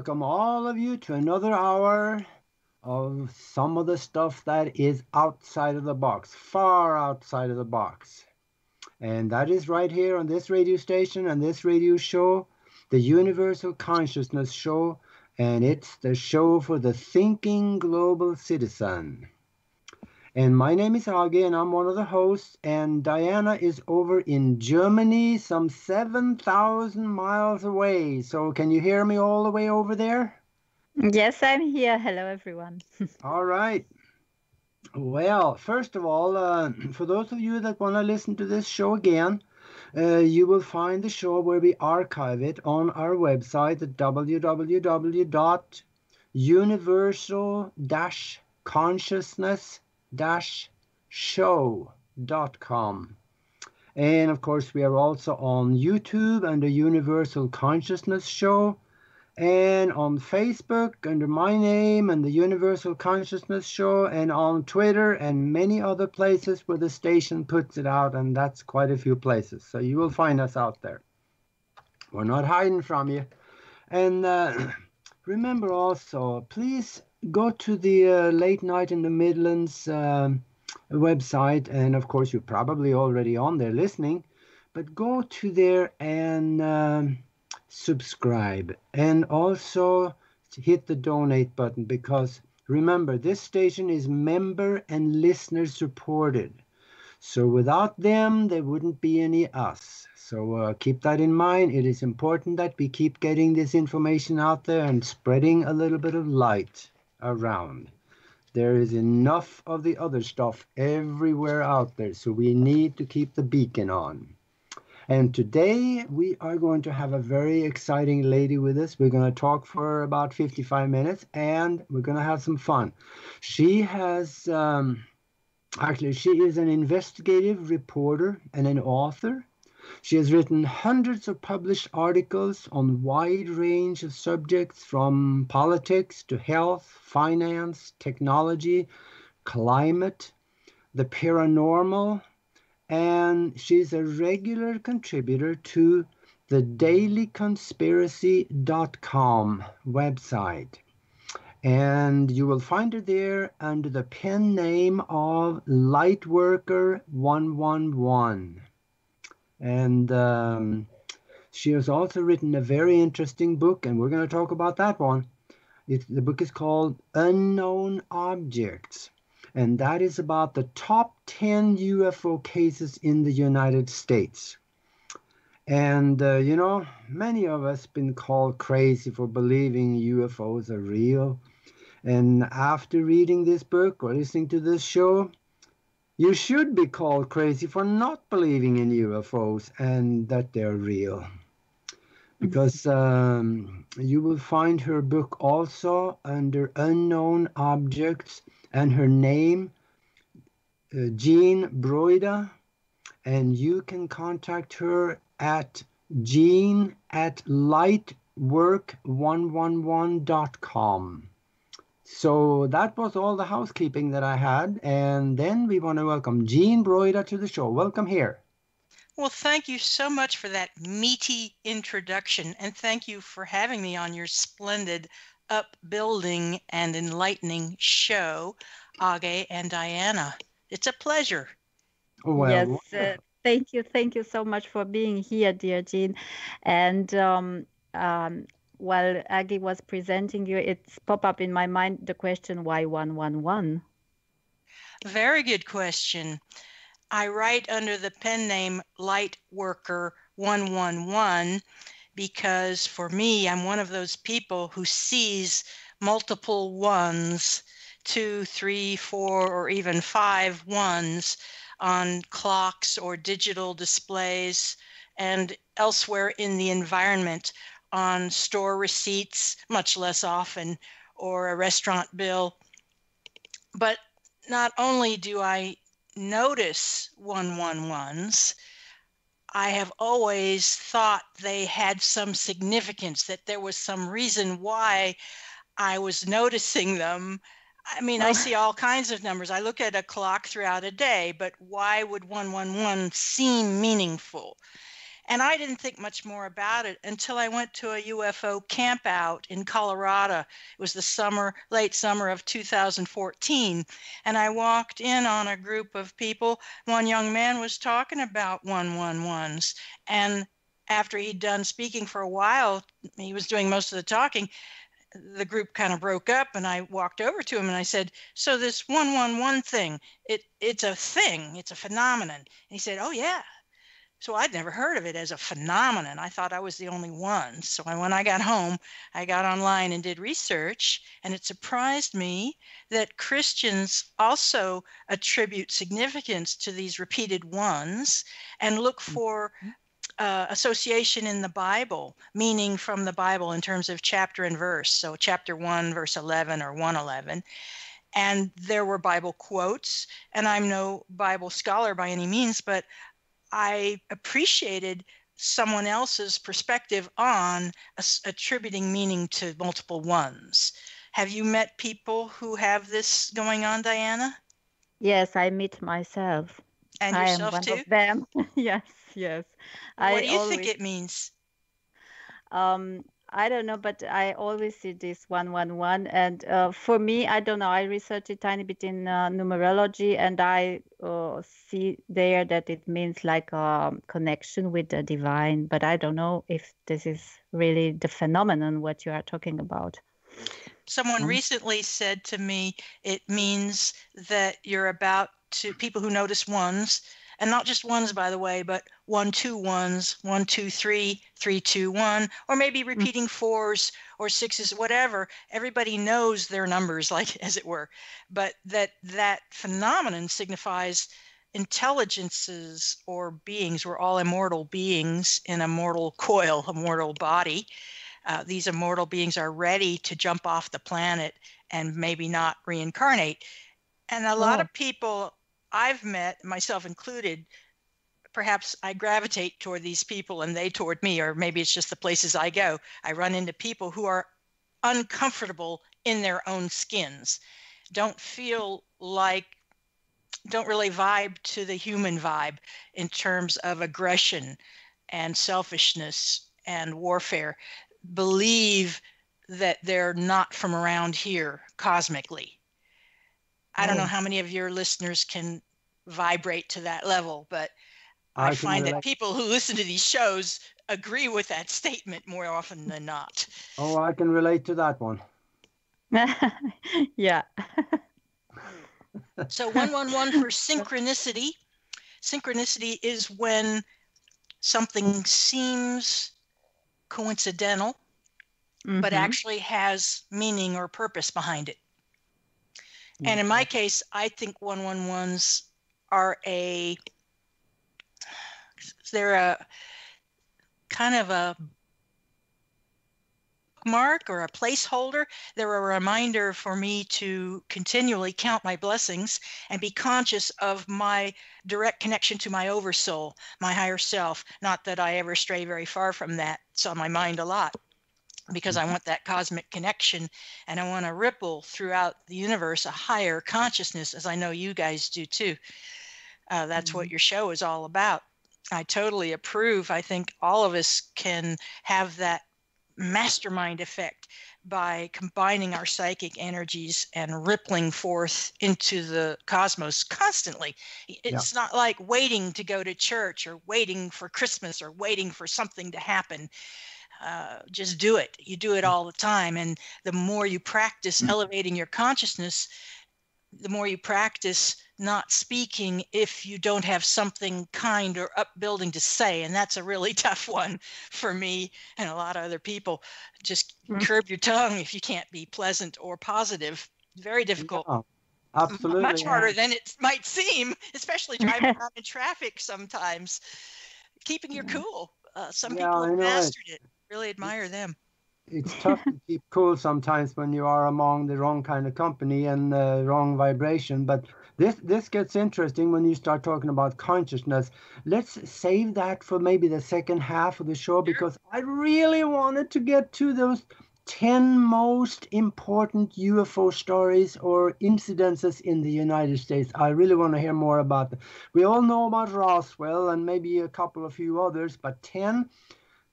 welcome all of you to another hour of some of the stuff that is outside of the box, far outside of the box. And that is right here on this radio station and this radio show, the Universal Consciousness Show, and it's the show for the thinking global citizen. And my name is Aage, and I'm one of the hosts, and Diana is over in Germany, some 7,000 miles away. So can you hear me all the way over there? Yes, I'm here. Hello, everyone. All right. Well, first of all, for those of you that want to listen to this show again, you will find the show where we archive it on our website at www.universal-consciousness-show.com. And of course, we are also on YouTube under Universal Consciousness Show, and on Facebook under my name and the Universal Consciousness Show, and on Twitter and many other places where the station puts it out, and that's quite a few places. So you will find us out there. We're not hiding from you. And remember also, please go to the Late Night in the Midlands website, and of course you're probably already on there listening, but go to there and subscribe, and also hit the donate button, because remember, this station is member and listener supported, so without them there wouldn't be any us. So keep that in mind. It is important that we keep getting this information out there and spreading a little bit of light around. There is enough of the other stuff everywhere out there, so we need to keep the beacon on. And today we are going to have a very exciting lady with us. We're going to talk for about 55 minutes, and we're going to have some fun. She has, actually, she is an investigative reporter and an author. She has written hundreds of published articles on a wide range of subjects, from politics to health, finance, technology, climate, the paranormal, and she's a regular contributor to the dailyconspiracy.com website. And you will find her there under the pen name of Lightworker111. And she has also written a very interesting book, and we're going to talk about that one. The book is called Unknown Objects. And that is about the top 10 UFO cases in the United States. And, you know, many of us have been called crazy for believing UFOs are real. And after reading this book or listening to this show, you should be called crazy for not believing in UFOs and that they're real. Because you will find her book also under Unknown Objects, and her name, Jean Broida, and you can contact her at jean@lightwork111.com. So that was all the housekeeping that I had, and then we want to welcome Jean Broida to the show. Welcome here. Well, thank you so much for that meaty introduction, and thank you for having me on your splendid, upbuilding, and enlightening show, Aage and Diana. It's a pleasure. Well, yes, thank you so much for being here, dear Jean. And while Aage was presenting you, it's popped up in my mind the question, why 111? Very good question. I write under the pen name Lightworker111 because for me, I'm one of those people who sees multiple ones, 2, 3, 4, or even 5 ones on clocks or digital displays and elsewhere in the environment, on store receipts, much less often, or a restaurant bill. But not only do I notice 111s, I have always thought they had some significance, that there was some reason why I was noticing them. I mean, I see all kinds of numbers. I look at a clock throughout a day, but why would 111 seem meaningful? And I didn't think much more about it until I went to a UFO camp out in Colorado. It was the late summer of 2014. And I walked in on a group of people. One young man was talking about 111s. And after he'd done speaking for a while, he was doing most of the talking. The group kind of broke up, and I walked over to him and I said, so this 111 thing, it's a thing, it's a phenomenon. And he said, oh yeah. So I'd never heard of it as a phenomenon. I thought I was the only one. So when I got home, I got online and did research, and it surprised me that Christians also attribute significance to these repeated ones and look for association in the Bible, meaning from the Bible in terms of chapter and verse. So chapter 1, verse 11 or 111. And there were Bible quotes, and I'm no Bible scholar by any means, but I appreciated someone else's perspective on attributing meaning to multiple ones. Have you met people who have this going on, Diana? Yes, I meet myself. And yourself too? I am one of them. Yes. What do you think it means? I don't know, but I always see this 111. And for me, I don't know. I researched a tiny bit in numerology, and I see there that it means like a connection with the divine. But I don't know if this is really the phenomenon what you are talking about. Someone recently said to me, it means that you're about to, people who notice ones, and not just ones, by the way, but 1, 2 ones, 1, 2, 3, 3, 2, 1, or maybe repeating 4s or 6s, whatever. Everybody knows their numbers, like, as it were, but that phenomenon signifies intelligences or beings. We're all immortal beings in a mortal coil, a mortal body. These immortal beings are ready to jump off the planet and maybe not reincarnate. And a lot of people I've met, myself included, perhaps I gravitate toward these people and they toward me, or maybe it's just the places I go. I run into people who are uncomfortable in their own skins, don't really vibe to the human vibe in terms of aggression and selfishness and warfare, believe that they're not from around here cosmically. I don't know how many of your listeners can vibrate to that level, but I find that people who listen to these shows agree with that statement more often than not. Oh, I can relate to that one. Yeah. So 111 for synchronicity. Synchronicity is when something seems coincidental, but actually has meaning or purpose behind it. And in my case, I think 111s are they're a kind of a mark or a placeholder. They're a reminder for me to continually count my blessings and be conscious of my direct connection to my oversoul, my higher self. Not that I ever stray very far from that. It's on my mind a lot, because I want that cosmic connection and I want to ripple throughout the universe a higher consciousness, as I know you guys do too. That's what your show is all about. I totally approve. I think all of us can have that mastermind effect by combining our psychic energies and rippling forth into the cosmos constantly. It's not like waiting to go to church or waiting for Christmas or waiting for something to happen. Just do it. You do it all the time. And the more you practice elevating your consciousness, the more you practice not speaking if you don't have something kind or upbuilding to say. And that's a really tough one for me and a lot of other people. Just curb your tongue if you can't be pleasant or positive. Very difficult. Yeah, absolutely. Much harder than it might seem, especially driving around in traffic sometimes. Keeping your cool. Some people have mastered it. Really admire them. It's tough to keep cool sometimes when you are among the wrong kind of company and the wrong vibration. But this gets interesting when you start talking about consciousness. Let's save that for maybe the second half of the show, because I really wanted to get to those 10 most important UFO stories or incidences in the United States. I really want to hear more about them. We all know about Roswell and maybe a couple of few others, but 10,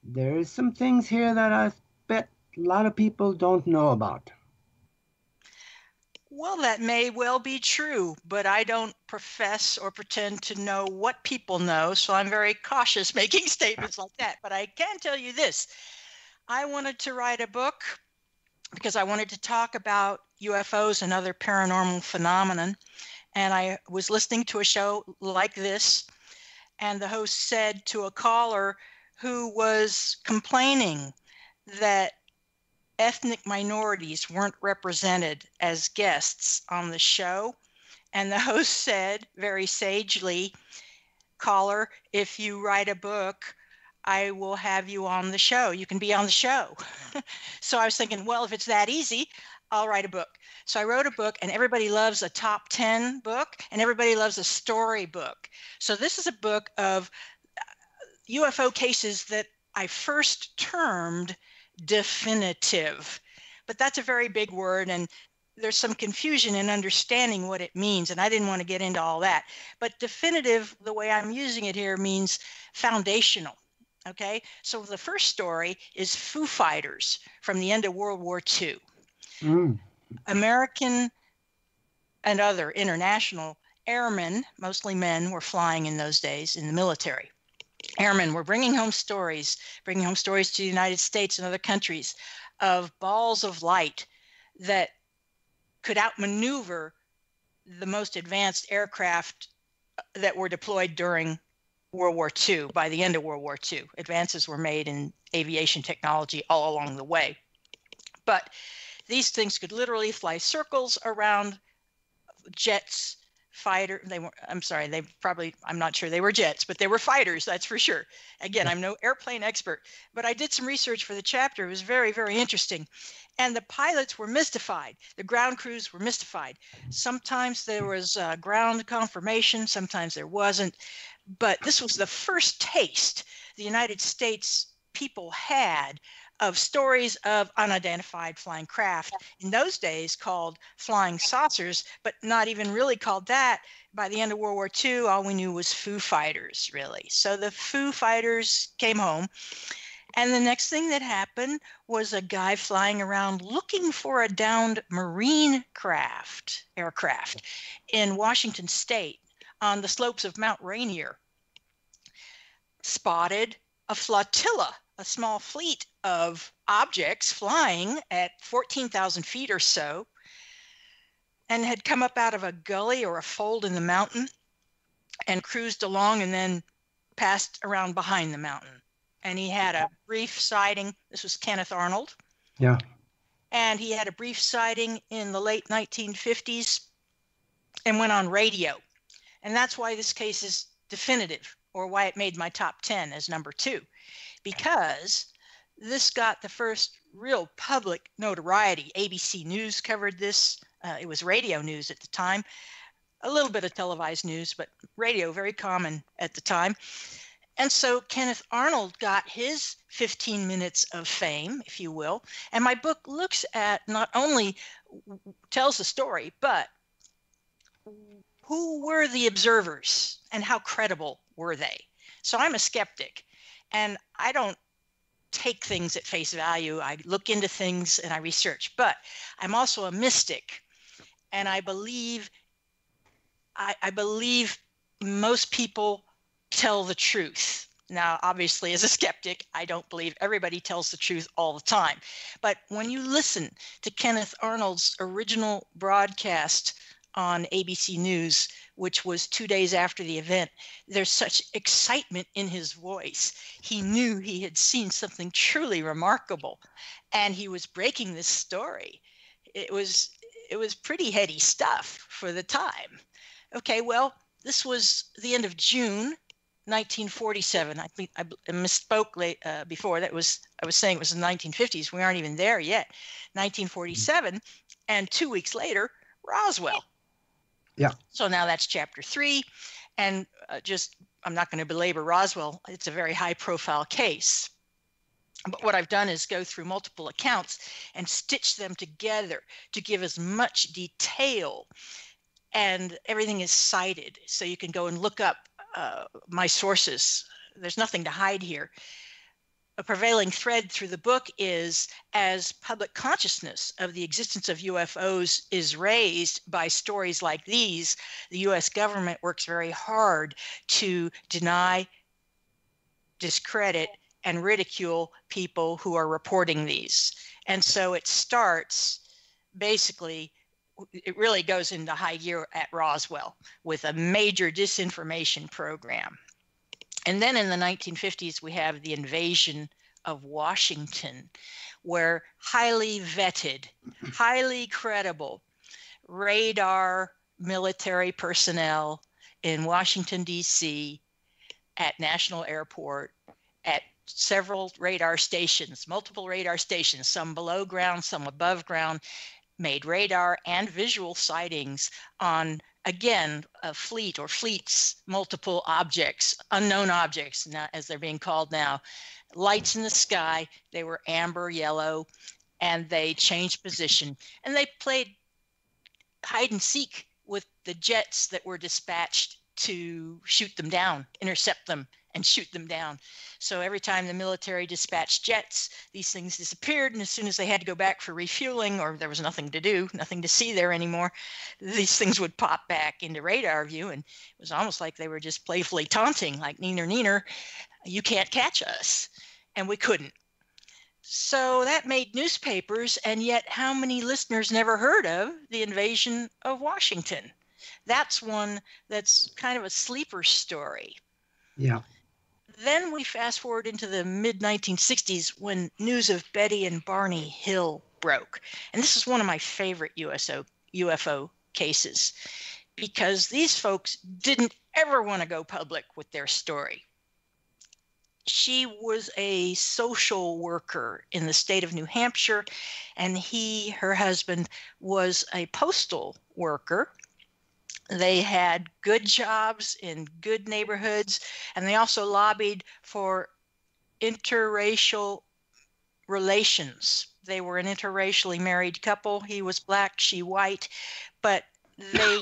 there is some things here that I bet a lot of people don't know about. Well, that may well be true, but I don't profess or pretend to know what people know, so I'm very cautious making statements like that. But I can tell you this. I wanted to write a book because I wanted to talk about UFOs and other paranormal phenomenon. And I was listening to a show like this, and the host said to a caller who was complaining that ethnic minorities weren't represented as guests on the show. And the host said very sagely, caller, if you write a book, I will have you on the show. You can be on the show. So I was thinking, well, if it's that easy, I'll write a book. So I wrote a book, and everybody loves a top 10 book, and everybody loves a story book. So this is a book of UFO cases that I first termed definitive. But that's a very big word, and there's some confusion in understanding what it means, and I didn't want to get into all that. But definitive, the way I'm using it here, means foundational. Okay, so the first story is Foo Fighters from the end of World War II. American and other international airmen, mostly men, were flying in those days in the military. Airmen were bringing home stories to the United States and other countries of balls of light that could outmaneuver the most advanced aircraft that were deployed during World War II. By the end of World War II, advances were made in aviation technology all along the way. But these things could literally fly circles around jets, I'm not sure they were jets, but they were fighters, that's for sure. Again, I'm no airplane expert, but I did some research for the chapter. It was very, very interesting. And the pilots were mystified. The ground crews were mystified. Sometimes there was ground confirmation, sometimes there wasn't. But this was the first taste the United States people had of stories of unidentified flying craft, in those days called flying saucers, but not even really called that. By the end of World War II, all we knew was Foo Fighters, really. So the Foo Fighters came home, and the next thing that happened was a guy flying around looking for a downed Marine aircraft in Washington State on the slopes of Mount Rainier, spotted a flotilla, a small fleet of objects flying at 14,000 feet or so, and had come up out of a gully or a fold in the mountain and cruised along and then passed around behind the mountain. And he had a brief sighting. This was Kenneth Arnold. Yeah. And he had a brief sighting in the late 1950s and went on radio. And that's why this case is definitive, or why it made my top 10 as number 2. Because this got the first real public notoriety. ABC News covered this. It was radio news at the time. A little bit of televised news, but radio, very common at the time. And so Kenneth Arnold got his 15 minutes of fame, if you will. And my book looks at, not only tells the story, but who were the observers and how credible were they? So I'm a skeptic. And I don't take things at face value. I look into things and I research, but I'm also a mystic. And I believe most people tell the truth. Now, obviously, as a skeptic, I don't believe everybody tells the truth all the time. But when you listen to Kenneth Arnold's original broadcast on ABC News, which was 2 days after the event, there's such excitement in his voice. He knew he had seen something truly remarkable, and he was breaking this story. It was pretty heady stuff for the time. Okay, well, this was the end of June 1947. I think I misspoke before. I was saying it was the 1950s. We aren't even there yet. 1947, and 2 weeks later, Roswell. Yeah. So now that's chapter 3, and I'm not going to belabor Roswell. It's a very high-profile case. But what I've done is go through multiple accounts and stitch them together to give as much detail, and everything is cited. So you can go and look up my sources. There's nothing to hide here. A prevailing thread through the book is, as public consciousness of the existence of UFOs is raised by stories like these, the US government works very hard to deny, discredit, and ridicule people who are reporting these. And so it starts, basically, it really goes into high gear at Roswell with a major disinformation program. And then in the 1950s, we have the invasion of Washington, where highly vetted, highly credible radar military personnel in Washington, D.C., at National Airport, at several radar stations, multiple radar stations, some below ground, some above ground, made radar and visual sightings on, again, a fleet or fleets, multiple objects, unknown objects, not as they're being called now, lights in the sky. They were amber, yellow, and they changed position. And they played hide and seek with the jets that were dispatched to shoot them down, intercept them, and shoot them down. So every time the military dispatched jets, these things disappeared. And as soon as they had to go back for refueling, or there was nothing to do, nothing to see there anymore, these things would pop back into radar view. And it was almost like they were just playfully taunting, like, neener, neener, you can't catch us. And we couldn't. So that made newspapers. And yet how many listeners never heard of the invasion of Washington? That's one that's kind of a sleeper story. Yeah. Then we fast forward into the mid-1960s when news of Betty and Barney Hill broke. And this is one of my favorite UFO cases, because these folks didn't ever want to go public with their story. She was a social worker in the state of New Hampshire, and her husband, was a postal worker. They had good jobs in good neighborhoods, and they also lobbied for interracial relations. They were an interracially married couple. He was black, she white, but they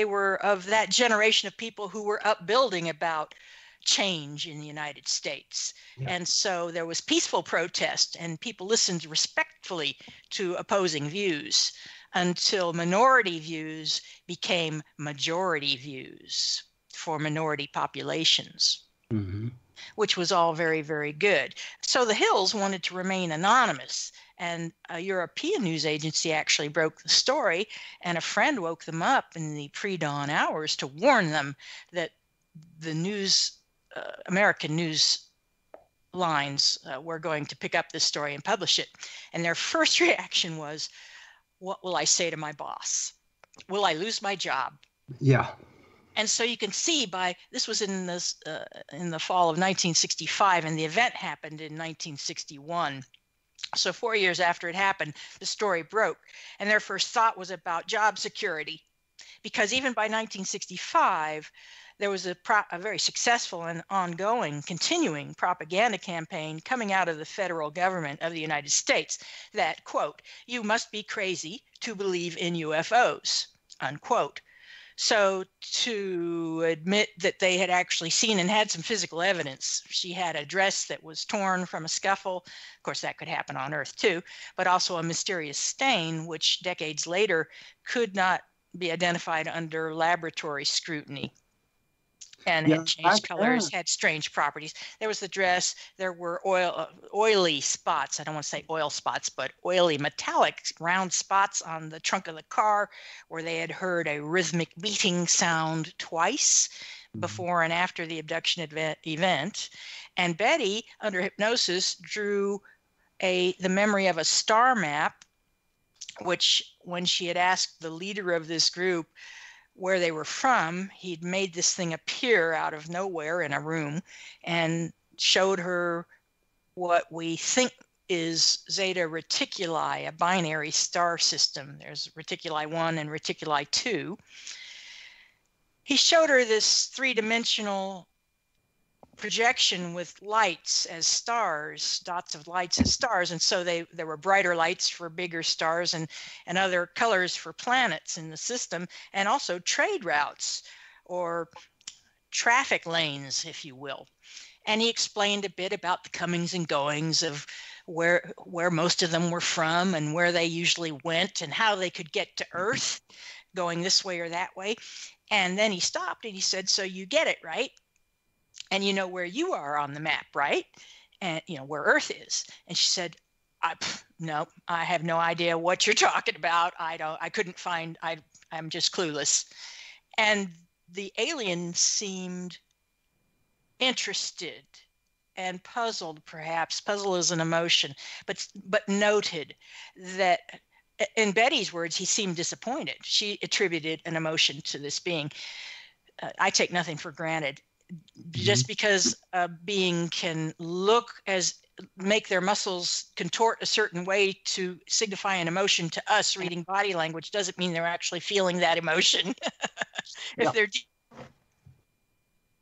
were of that generation of people who were upbuilding about change in the United States. Yeah. And so there was peaceful protest, and people listened respectfully to opposing views, until minority views became majority views for minority populations, which was all very, very good. So the Hills wanted to remain anonymous, and a European news agency actually broke the story, and a friend woke them up in the pre-dawn hours to warn them that the American news lines were going to pick up this story and publish it. And their first reaction was, what will I say to my boss? Will I lose my job? Yeah. And so you can see this was in the fall of 1965, and the event happened in 1961. So 4 years after it happened, the story broke, and their first thought was about job security, because even by 1965, there was a very successful and ongoing, continuing propaganda campaign coming out of the federal government of the United States that, quote, you must be crazy to believe in UFOs, unquote. So to admit that they had actually seen and had some physical evidence, she had a dress that was torn from a scuffle. Of course, that could happen on Earth too, but also a mysterious stain, which decades later could not be identified under laboratory scrutiny. And had changed colors, had strange properties. There was the dress. There were oily spots. I don't want to say oil spots, but oily metallic round spots on the trunk of the car where they had heard a rhythmic beating sound twice before and after the abduction event. And Betty, under hypnosis, drew the memory of a star map, which when she had asked the leader of this group where they were from, he'd made this thing appear out of nowhere in a room and showed her what we think is Zeta Reticuli, a binary star system. There's Reticuli 1 and Reticuli 2. He showed her this three-dimensional projection with lights as stars, dots of lights as stars. And so there were brighter lights for bigger stars and other colors for planets in the system, and also trade routes or traffic lanes, if you will. And he explained a bit about the comings and goings of where most of them were from and where they usually went and how they could get to Earth going this way or that way. And then he stopped and he said, so you get it, right? And you know where you are on the map, right? And you know where Earth is. And she said, no, I have no idea what you're talking about. I couldn't find, I'm just clueless. And the alien seemed interested and puzzled, perhaps. Puzzle is an emotion, but noted that, in Betty's words, he seemed disappointed. She attributed an emotion to this being. I take nothing for granted. Just because a being can make their muscles contort a certain way to signify an emotion to us reading body language doesn't mean they're actually feeling that emotion. If they're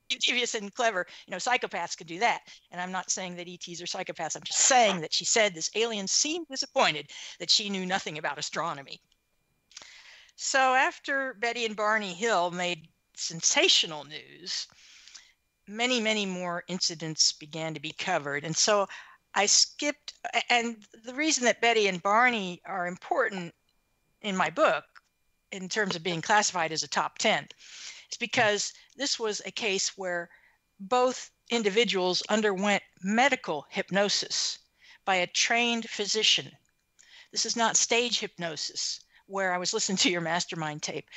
devious and clever, psychopaths could do that. And I'm not saying that ETs are psychopaths. I'm just saying that she said this alien seemed disappointed that she knew nothing about astronomy. So after Betty and Barney Hill made sensational news, many, many more incidents began to be covered. And so I skipped, and the reason that Betty and Barney are important in my book in terms of being classified as a top 10 is because this was a case where both individuals underwent medical hypnosis by a trained physician. This is not stage hypnosis, where I was listening to your mastermind tape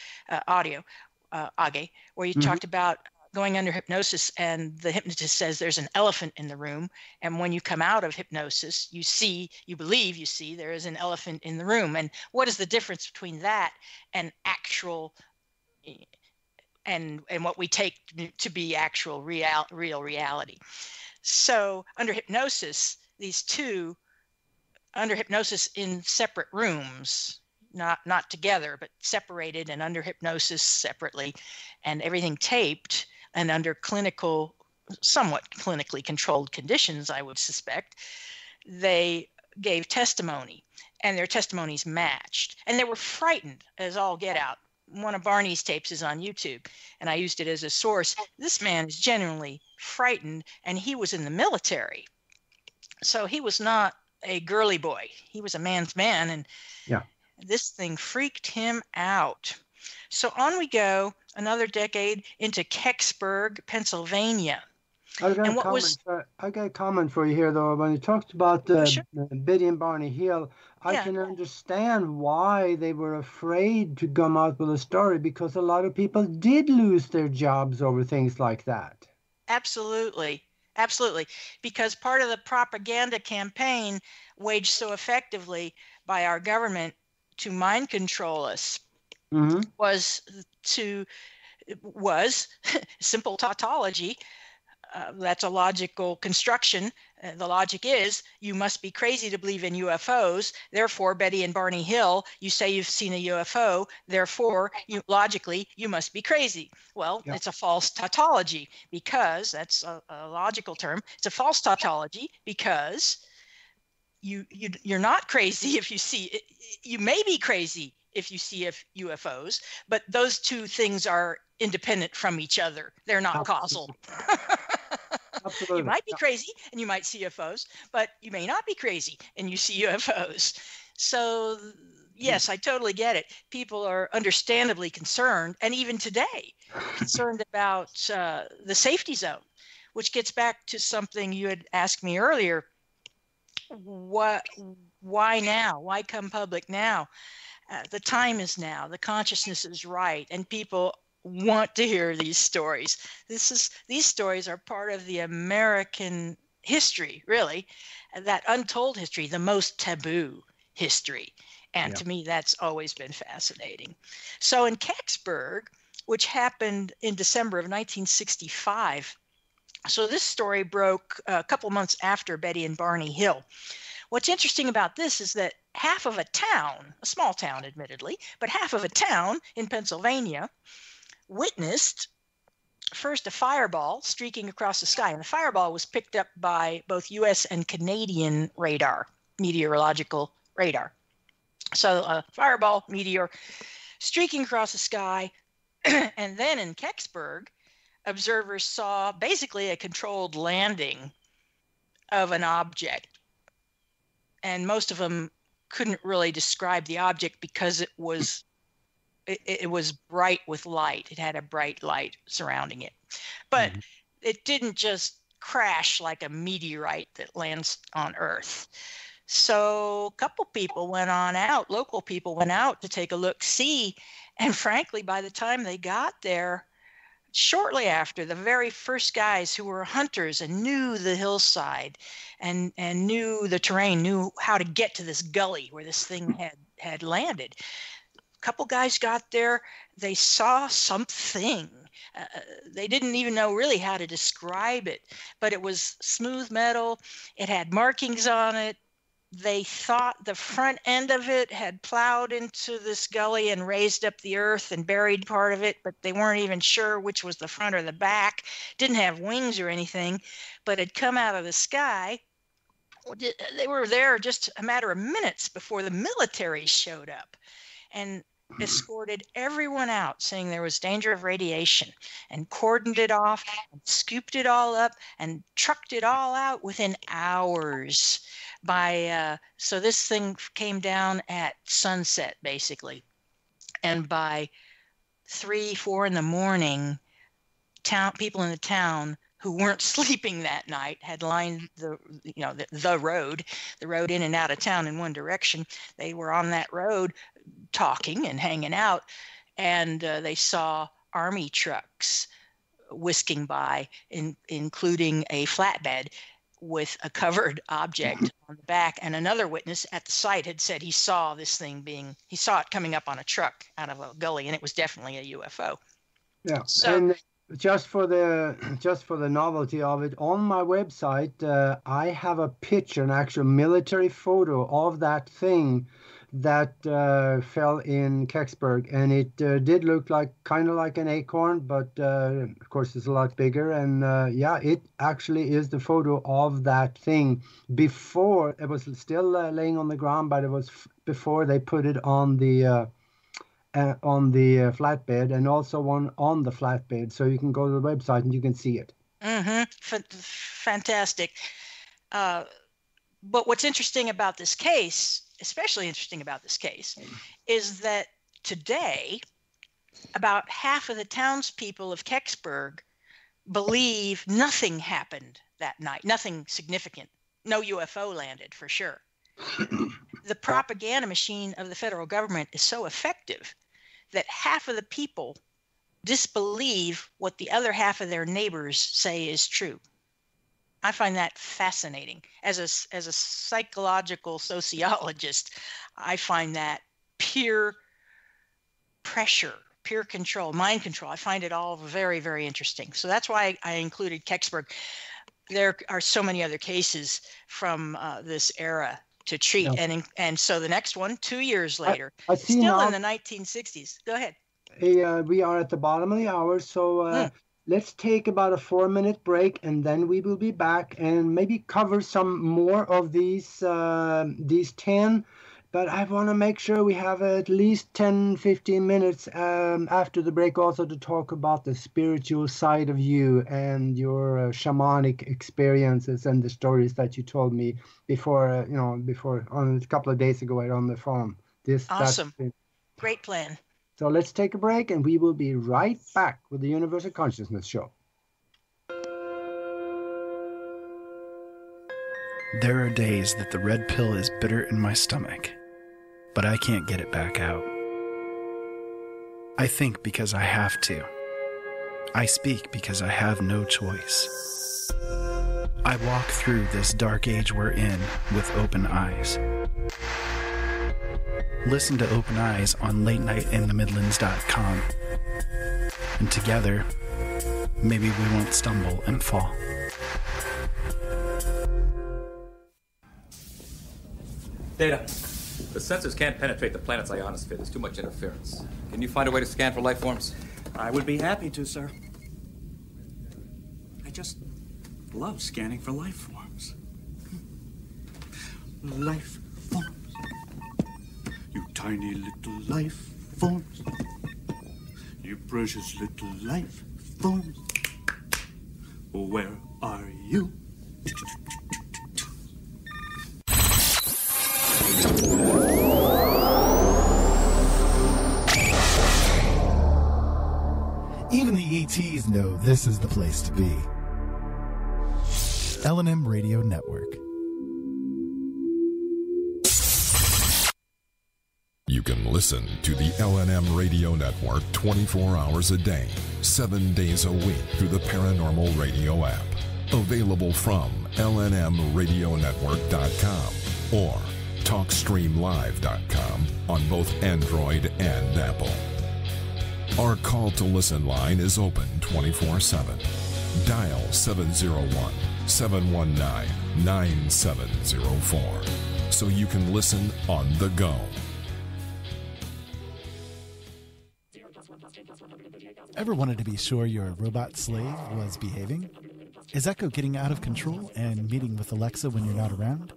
audio, Aage, where you talked about going under hypnosis and the hypnotist says there's an elephant in the room. And when you come out of hypnosis, you believe you see there is an elephant in the room. And what is the difference between that and actual and what we take to be actual real reality? So under hypnosis, these two under hypnosis in separate rooms, not together, but separated and under hypnosis separately, and everything taped and under somewhat clinically controlled conditions, I would suspect, they gave testimony, and their testimonies matched. And they were frightened as all get out. One of Barney's tapes is on YouTube, and I used it as a source. This man is genuinely frightened, and he was in the military. So he was not a girly boy. He was a man's man, and this thing freaked him out. So on we go, another decade into Kecksburg, Pennsylvania. I got a comment for you here, though. When you talked about Betty and Barney Hill, I can understand why they were afraid to come out with a story, because a lot of people did lose their jobs over things like that. Absolutely. Absolutely. Because part of the propaganda campaign waged so effectively by our government to mind control us was simple tautology. That's a logical construction. The logic is you must be crazy to believe in UFOs. Therefore, Betty and Barney Hill, you say you've seen a UFO. Therefore, logically, you must be crazy. Well, it's a false tautology, because that's a logical term. It's a false tautology because you're not crazy if you see it. You may be crazy if you see UFOs, but those two things are independent from each other. They're not causal. Absolutely. You might be crazy and you might see UFOs, but you may not be crazy and you see UFOs. So yes, I totally get it. People are understandably concerned, and even today, concerned about the safety zone, which gets back to something you had asked me earlier. Why now? Why come public now? The time is now. The consciousness is right, and people want to hear these stories. These stories are part of the American history, really, that untold history, the most taboo history. And to me, that's always been fascinating. So in Kecksburg, which happened in December of 1965, so this story broke a couple months after Betty and Barney Hill. What's interesting about this is that half of a town, a small town admittedly, but half of a town in Pennsylvania witnessed first a fireball streaking across the sky, and the fireball was picked up by both U.S. and Canadian radar, meteorological radar. So a fireball, meteor, streaking across the sky, and then in Kecksburg, observers saw basically a controlled landing of an object, and most of them couldn't really describe the object because it was bright with light. It had a bright light surrounding it, but it didn't just crash like a meteorite that lands on Earth. So a couple people went on out, local people went out to take a look-see, and frankly, by the time they got there, shortly after, the very first guys who were hunters and knew the hillside and knew the terrain, knew how to get to this gully where this thing had landed. A couple guys got there, they saw something. They didn't even know really how to describe it, but it was smooth metal. It had markings on it. They thought the front end of it had plowed into this gully and raised up the earth and buried part of it, but they weren't even sure which was the front or the back. Didn't have wings or anything, but had come out of the sky. They were there just a matter of minutes before the military showed up and escorted everyone out, saying there was danger of radiation, and cordoned it off and scooped it all up and trucked it all out within hours. So this thing came down at sunset, basically. And by 3, 4 in the morning, people in the town who weren't sleeping that night had lined the road in and out of town in one direction. They were on that road talking and hanging out, and they saw army trucks whisking by, including a flatbed with a covered object on the back. And another witness at the site had said he saw it coming up on a truck out of a gully, and it was definitely a UFO. Yeah. So, and just for the novelty of it, on my website, I have a picture, an actual military photo of that thing that fell in Kecksburg, and it did look kind of like an acorn, but of course it's a lot bigger. And it actually is the photo of that thing. Before, it was still laying on the ground, but it was before they put it on the flatbed, and also one on the flatbed, so you can go to the website and you can see it. Fantastic. But what's interesting about this case, especially interesting about this case, is that today about half of the townspeople of Kecksburg believe nothing happened that night, nothing significant. No UFO landed, for sure. The propaganda machine of the federal government is so effective that half of the people disbelieve what the other half of their neighbors say is true. I find that fascinating. As a psychological sociologist, I find that peer pressure, peer control, mind control, I find it all very, very interesting. So that's why I included Kecksburg. There are so many other cases from this era to treat. Yeah. And so the next one, 2 years later, still now, in the 1960s. Go ahead. We are at the bottom of the hour, so let's take about a 4-minute break, and then we will be back and maybe cover some more of these 10. But I want to make sure we have at least 10-15 minutes after the break also to talk about the spiritual side of you and your shamanic experiences and the stories that you told me before on a couple of days ago on the phone. Awesome. Great plan. So let's take a break, and we will be right back with the Universal Consciousness Show. There are days that the red pill is bitter in my stomach, but I can't get it back out. I think because I have to. I speak because I have no choice. I walk through this dark age we're in with open eyes. Listen to Open Eyes on latenightinthemidlands.com. And together, maybe we won't stumble and fall. Data. The sensors can't penetrate the planet's ionosphere. There's too much interference. Can you find a way to scan for life forms? I would be happy to, sir. just love scanning for life forms. Life forms. You tiny little life forms. You precious little life forms. Where are you? Even the ETs know this is the place to be. LNM Radio Network. You can listen to the LNM Radio Network 24 hours a day, 7 days a week through the Paranormal Radio app. Available from lnmradionetwork.com or talkstreamlive.com on both Android and Apple. Our call to listen line is open 24/7. Dial 701-719-9704 so you can listen on the go. Ever wanted to be sure your robot slave was behaving? Is Echo getting out of control and meeting with Alexa when you're not around?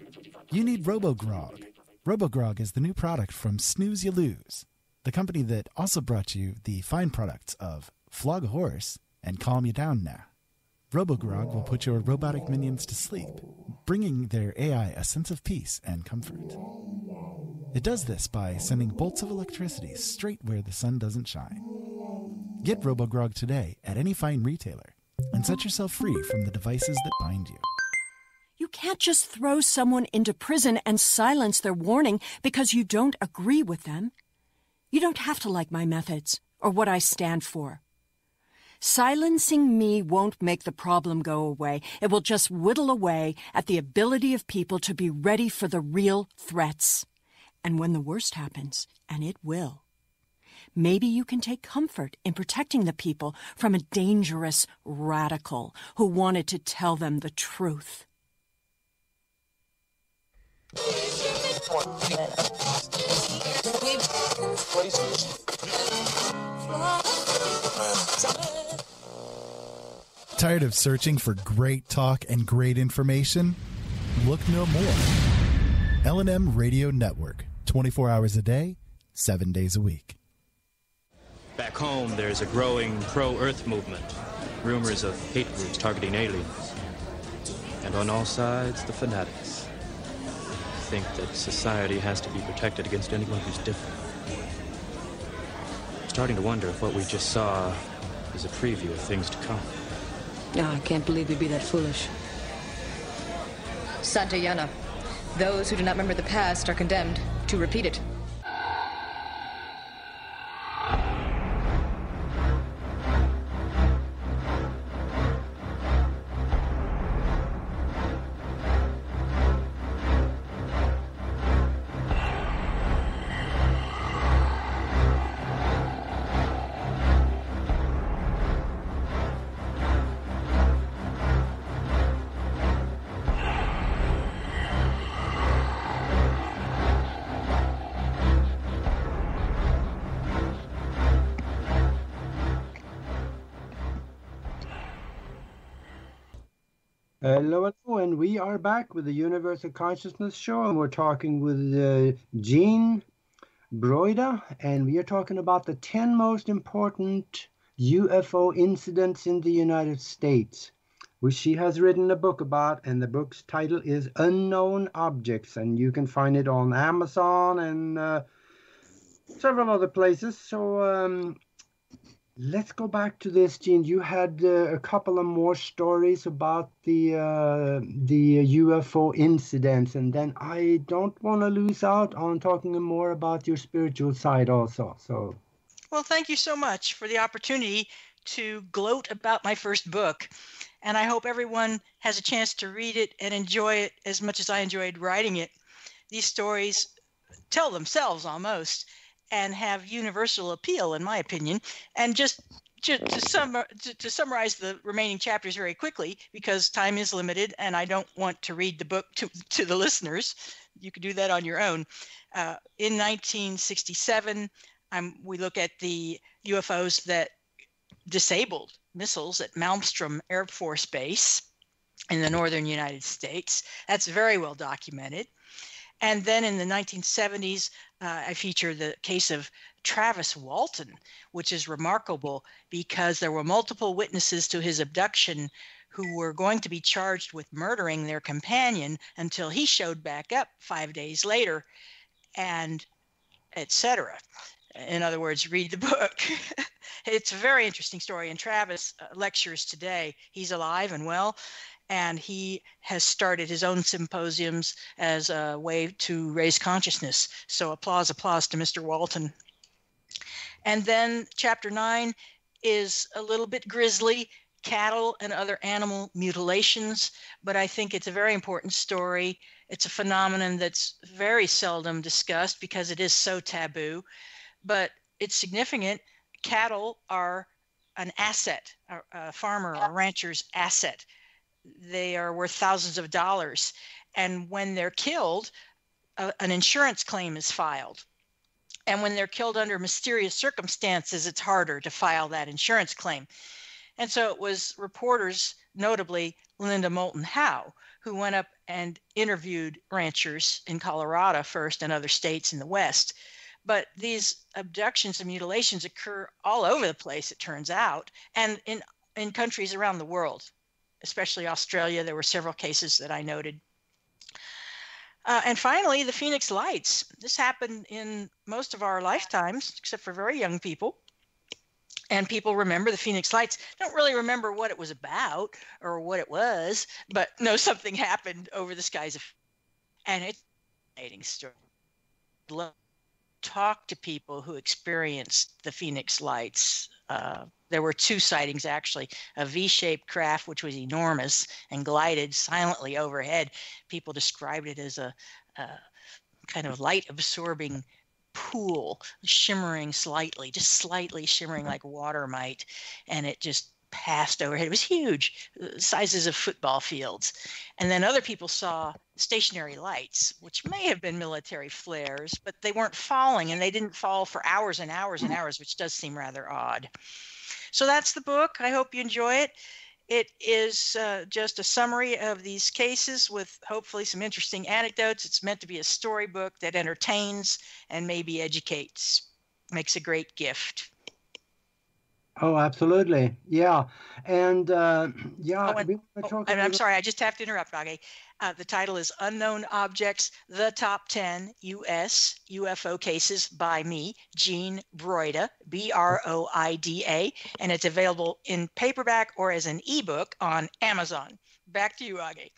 You need RoboGrog. RoboGrog is the new product from Snooze You Lose, the company that also brought you the fine products of Flog a Horse and Calm You Down Now. RoboGrog will put your robotic minions to sleep, bringing their AI a sense of peace and comfort. It does this by sending bolts of electricity straight where the sun doesn't shine. Get RoboGrog today at any fine retailer and set yourself free from the devices that bind you. You can't just throw someone into prison and silence their warning because you don't agree with them. You don't have to like my methods or what I stand for. Silencing me won't make the problem go away. It will just whittle away at the ability of people to be ready for the real threats. And when the worst happens, and it will, maybe you can take comfort in protecting the people from a dangerous radical who wanted to tell them the truth. Tired of searching for great talk and great information? Look no more. LNM Radio Network, 24 hours a day, 7 days a week. Back home, there's a growing pro-Earth movement. Rumors of hate groups targeting aliens. And on all sides, the fanatics think that society has to be protected against anyone who's different. I'm starting to wonder if what we just saw is a preview of things to come. Oh, I can't believe we'd be that foolish. Santayana. Those who do not remember the past are condemned to repeat it. Hello, and we are back with the Universal Consciousness Show, and we're talking with Jean Broida, and we are talking about the 10 most important UFO incidents in the United States, which she has written a book about, and the book's title is Unknown Objects, and you can find it on Amazon and several other places. So let's go back to this, Jean. You had a couple of more stories about the UFO incidents, and then I don't want to lose out on talking more about your spiritual side also. So, well, thank you so much for the opportunity to gloat about my first book, and I hope everyone has a chance to read it and enjoy it as much as I enjoyed writing it. These stories tell themselves almost, and have universal appeal, in my opinion. And just to summarize the remaining chapters very quickly, because time is limited and I don't want to read the book to the listeners. You can do that on your own. In 1967, we look at the UFOs that disabled missiles at Malmstrom Air Force Base in the northern United States. That's very well documented. And then in the 1970s, I featured the case of Travis Walton, which is remarkable because there were multiple witnesses to his abduction who were going to be charged with murdering their companion until he showed back up 5 days later, and etc. In other words, read the book. It's a very interesting story, and Travis lectures today. He's alive and well, and he has started his own symposiums as a way to raise consciousness. So applause to Mr. Walton. And then chapter 9 is a little bit grisly, cattle and other animal mutilations, but I think it's a very important story. It's a phenomenon that's very seldom discussed because it is so taboo, but it's significant. Cattle are an asset, a farmer or rancher's asset. They are worth thousands of dollars. And when they're killed, an insurance claim is filed. And when they're killed under mysterious circumstances, it's harder to file that insurance claim. And so it was reporters, notably Linda Moulton Howe, who went up and interviewed ranchers in Colorado first and other states in the West. But these abductions and mutilations occur all over the place, it turns out, and in countries around the world, especially Australia. There were several cases that I noted. And finally, the Phoenix Lights. This happened in most of our lifetimes, except for very young people. And people remember the Phoenix Lights, don't really remember what it was about or what it was, but know something happened over the skies. And it's a fascinating story. Talk to people who experienced the Phoenix Lights. There were 2 sightings, actually, a V-shaped craft, which was enormous and glided silently overhead. People described it as a kind of light-absorbing pool, shimmering slightly, just slightly shimmering like water might, and it just passed overhead. It was huge, sizes of football fields. And then other people saw stationary lights, which may have been military flares, but they weren't falling, and they didn't fall for hours and hours and hours, which does seem rather odd. So that's the book. I hope you enjoy it. It is just a summary of these cases with hopefully some interesting anecdotes. It's meant to be a storybook that entertains and maybe educates. Makes a great gift. Oh, absolutely. Yeah. And I'm sorry, I just have to interrupt, Aage. The title is Unknown Objects, The Top 10 U.S. UFO Cases by me, Jean Broida, Broida, and it's available in paperback or as an ebook on Amazon. Back to you, Aage.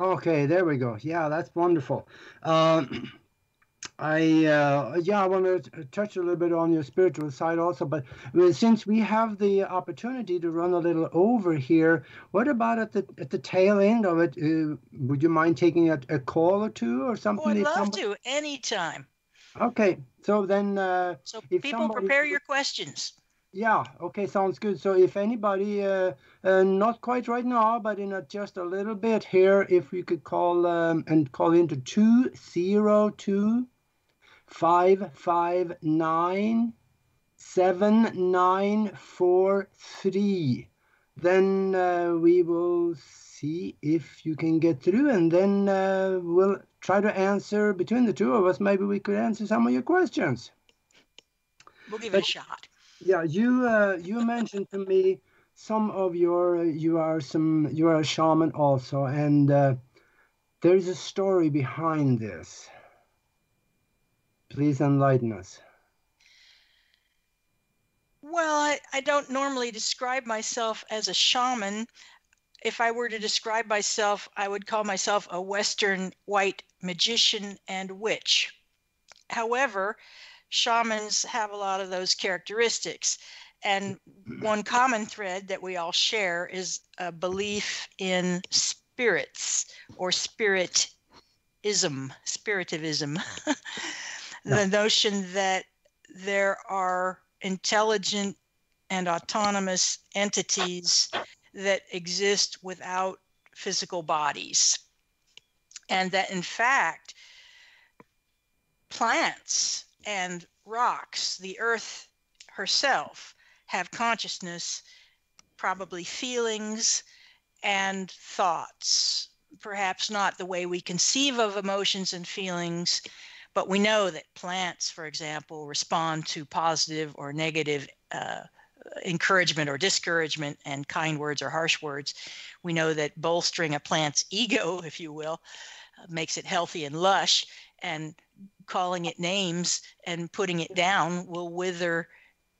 Okay, there we go. Yeah, that's wonderful. I want to touch a little bit on your spiritual side also, but since we have the opportunity to run a little over here, what about at the tail end of it? Would you mind taking a call or two or something? I'd love to, anytime. Okay, so then... so people prepare your questions. Yeah, okay, sounds good. So if anybody, not quite right now, but in just a little bit here, if we could call into 202-559-7943, then we will see if you can get through, and then we'll try to answer, between the two of us, maybe we could answer some of your questions. We'll give it a shot. Yeah, you mentioned to me some of you are a shaman also, and there's a story behind this. Please enlighten us. Well, I don't normally describe myself as a shaman. If I were to describe myself, I would call myself a Western white magician and witch. However, shamans have a lot of those characteristics. And one common thread that we all share is a belief in spirits or spiritivism. The notion that there are intelligent and autonomous entities that exist without physical bodies. And that in fact, plants and rocks, the earth herself, have consciousness probably feelings and thoughts. Perhaps not the way we conceive of emotions and feelings, but we know that plants, for example, respond to positive or negative encouragement or discouragement and kind words or harsh words. We know that bolstering a plant's ego, if you will, makes it healthy and lush, and calling it names and putting it down will wither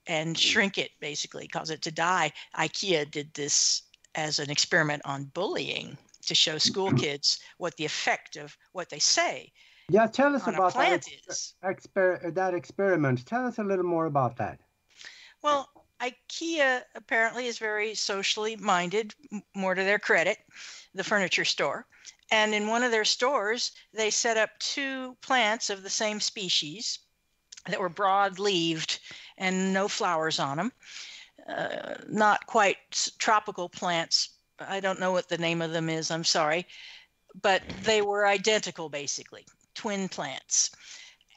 and shrink it, basically, cause it to die. IKEA did this as an experiment on bullying to show school kids what the effect of what they say. Yeah, tell us on about a plant that experiment. Tell us a little more about that. Well, IKEA apparently is very socially minded, more to their credit, the furniture store. And in one of their stores, they set up 2 plants of the same species that were broad-leaved and no flowers on them. Not quite tropical plants. I don't know what the name of them is, I'm sorry. But they were identical, basically, twin plants.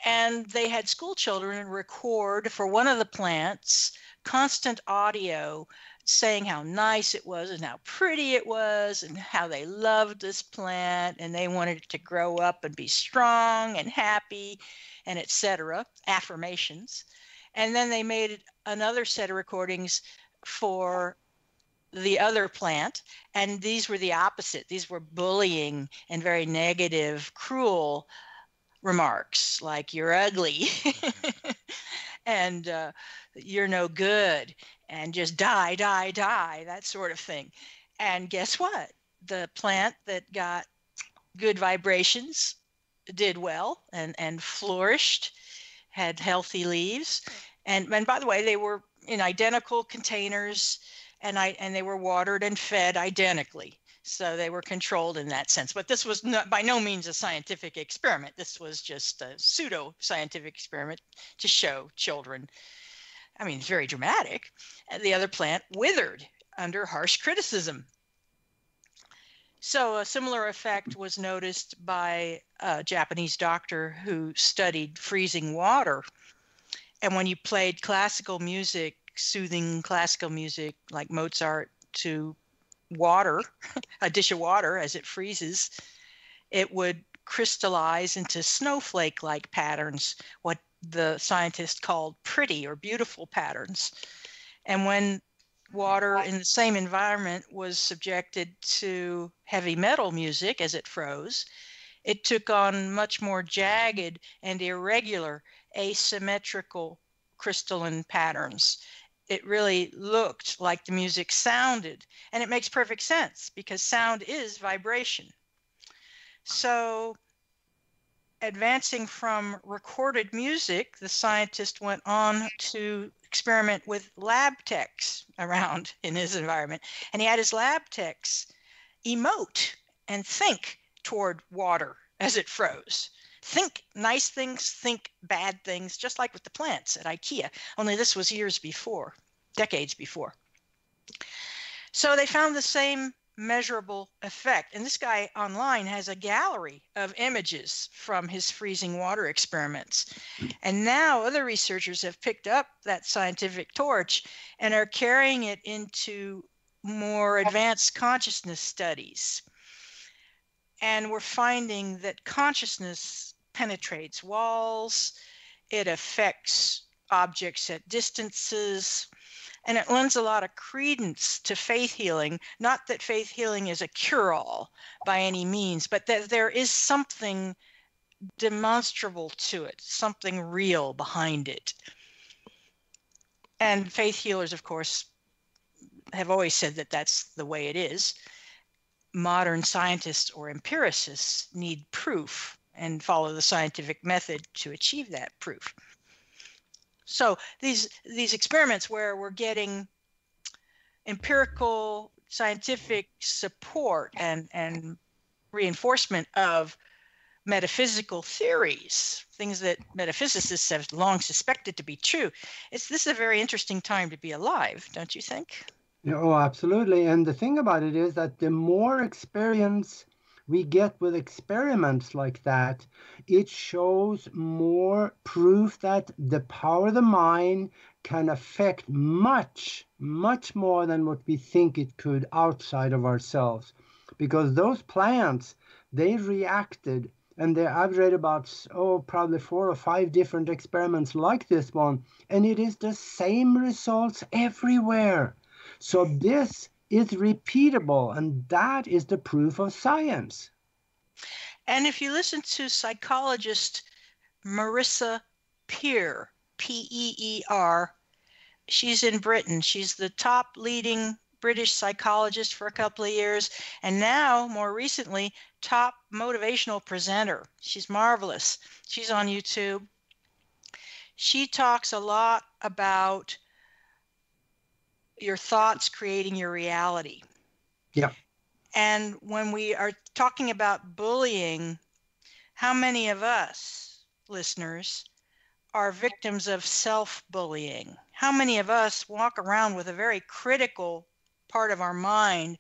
And they had school children record for one of the plants constant audio saying how nice it was and how pretty it was and how they loved this plant and they wanted it to grow up and be strong and happy and etc. Affirmations. And then they made another set of recordings for the other plant, and these were the opposite. These were bullying and very negative, cruel remarks like "you're ugly" and "you're no good" and "just die, die, die," that sort of thing. And guess what? The plant that got good vibrations did well and flourished, had healthy leaves. And by the way, they were in identical containers, and they were watered and fed identically. So they were controlled in that sense. But this was by no means a scientific experiment. This was just a pseudo-scientific experiment to show children. I mean, it's very dramatic. And the other plant withered under harsh criticism. So a similar effect was noticed by a Japanese doctor who studied freezing water. And when you played classical music, soothing classical music like Mozart, to water, a dish of water as it freezes, it would crystallize into snowflake-like patterns, what the scientist called pretty or beautiful patterns. And when water in the same environment was subjected to heavy metal music as it froze, it took on much more jagged and irregular, asymmetrical crystalline patterns. It really looked like the music sounded, and it makes perfect sense because sound is vibration. So advancing from recorded music, the scientist went on to experiment with lab techs around in his environment, and he had his lab techs emote and think toward water as it froze. Think nice things, think bad things, just like with the plants at IKEA, only this was years before, decades before. So they found the same measurable effect. And this guy online has a gallery of images from his freezing water experiments. And now other researchers have picked up that scientific torch and are carrying it into more advanced consciousness studies. And we're finding that consciousness penetrates walls, it affects objects at distances, and it lends a lot of credence to faith healing. Not that faith healing is a cure-all by any means, but that there is something demonstrable to it, something real behind it. And faith healers, of course, have always said that that's the way it is. Modern scientists or empiricists need proof and follow the scientific method to achieve that proof. So these experiments where we're getting empirical scientific support and reinforcement of metaphysical theories, things that metaphysicists have long suspected to be true, this is a very interesting time to be alive, don't you think? Oh, absolutely. And the thing about it is that the more experience we get with experiments like that, it shows more proof that the power of the mind can affect much, much more than what we think it could outside of ourselves. Because those plants, they reacted, and I've read about, probably 4 or 5 different experiments like this one, and it is the same results everywhere. So this is repeatable, and that is the proof of science. And if you listen to psychologist Marissa Peer, P-E-E-R, she's in Britain. She's the top leading British psychologist for a couple of years, and now, more recently, top motivational presenter. She's marvelous. She's on YouTube. She talks a lot about your thoughts creating your reality. Yeah. And when we are talking about bullying, how many of us, listeners, are victims of self-bullying? How many of us walk around with a very critical part of our mind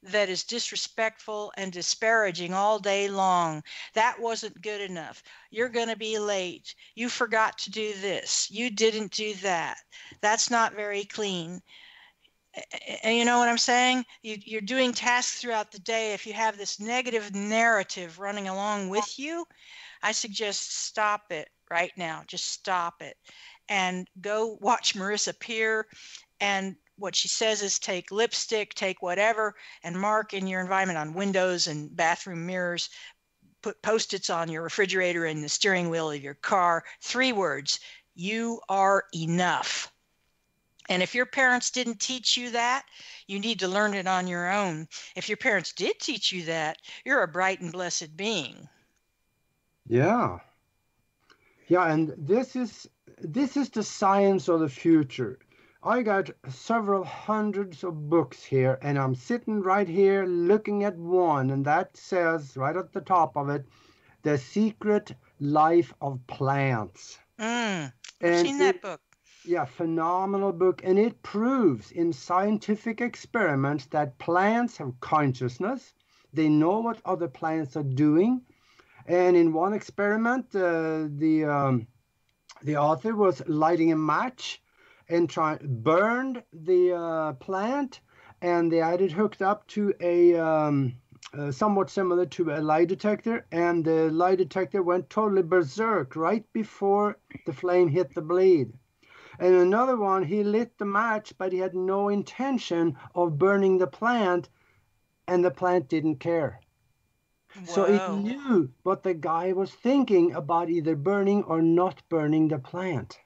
that is disrespectful and disparaging all day long? That wasn't good enough. You're going to be late. You forgot to do this. You didn't do that. That's not very clean. And you know what I'm saying? You're doing tasks throughout the day. If you have this negative narrative running along with you, I suggest stop it right now. Just stop it and go watch Marissa Peer. And what she says is take lipstick, take whatever, and mark in your environment on windows and bathroom mirrors. Put Post-its on your refrigerator and the steering wheel of your car. 3 words: you are enough. And if your parents didn't teach you that, you need to learn it on your own. If your parents did teach you that, you're a bright and blessed being. Yeah. Yeah, and this is the science of the future. I got several hundreds of books here, and I'm sitting right here looking at one, and that says right at the top of it, The Secret Life of Plants. I've seen that book. Yeah, phenomenal book. And it proves in scientific experiments that plants have consciousness. They know what other plants are doing. And in one experiment, the author was lighting a match and burned the plant, and they had it hooked up to a somewhat similar to a lie detector, and the lie detector went totally berserk right before the flame hit the blade. And another one, he lit the match, but he had no intention of burning the plant, and the plant didn't care. Whoa. So it knew what the guy was thinking about either burning or not burning the plant.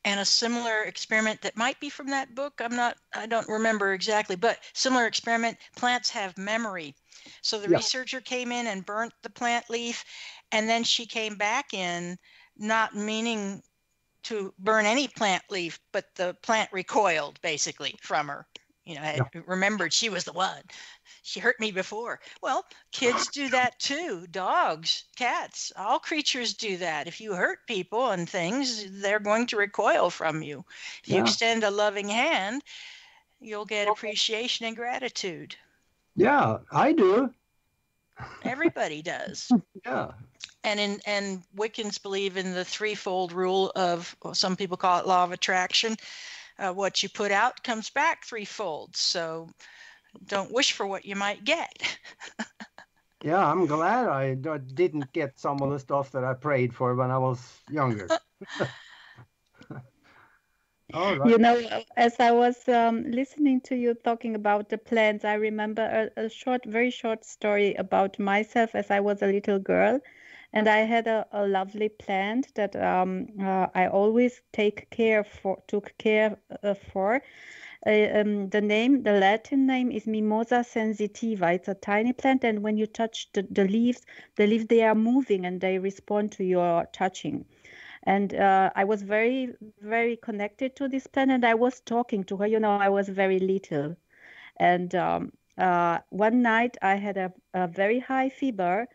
And a similar experiment that might be from that book, I don't remember exactly, but similar experiment, plants have memory. So the researcher came in and burnt the plant leaf, and then she came back in not meaning to burn any plant leaf, but the plant recoiled basically from her. Remembered she was the one. She hurt me before. Well, kids do that too. Dogs, cats, all creatures do that. If you hurt people and things, they're going to recoil from you. If you extend a loving hand, you'll get appreciation and gratitude. Yeah, I do. Everybody does. Yeah. And Wiccans believe in the threefold rule of, some people call it law of attraction. What you put out comes back threefold. So don't wish for what you might get. Yeah, I'm glad I didn't get some of the stuff that I prayed for when I was younger. All right. As I was listening to you talking about the plants, I remember a very short story about myself as I was a little girl. And I had a lovely plant that I always took care for. The Latin name is Mimosa sensitiva. It's a tiny plant, and when you touch the leaves, they are moving and they respond to your touching. And I was very, very connected to this plant, and I was talking to her. I was very little. And one night I had a very high fever.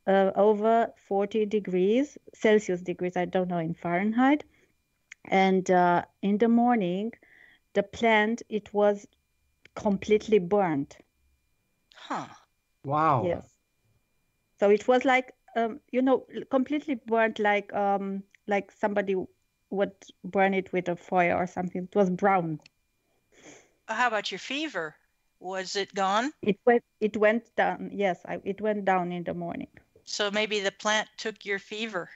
Over 40 degrees Celsius, I don't know in Fahrenheit. And in the morning, the plant, it was completely burnt. Huh. Wow. Yes. So it was like, completely burnt, like somebody would burn it with a fire or something. It was brown. How about your fever? Was it gone? It went down. Yes, it went down in the morning. So maybe the plant took your fever.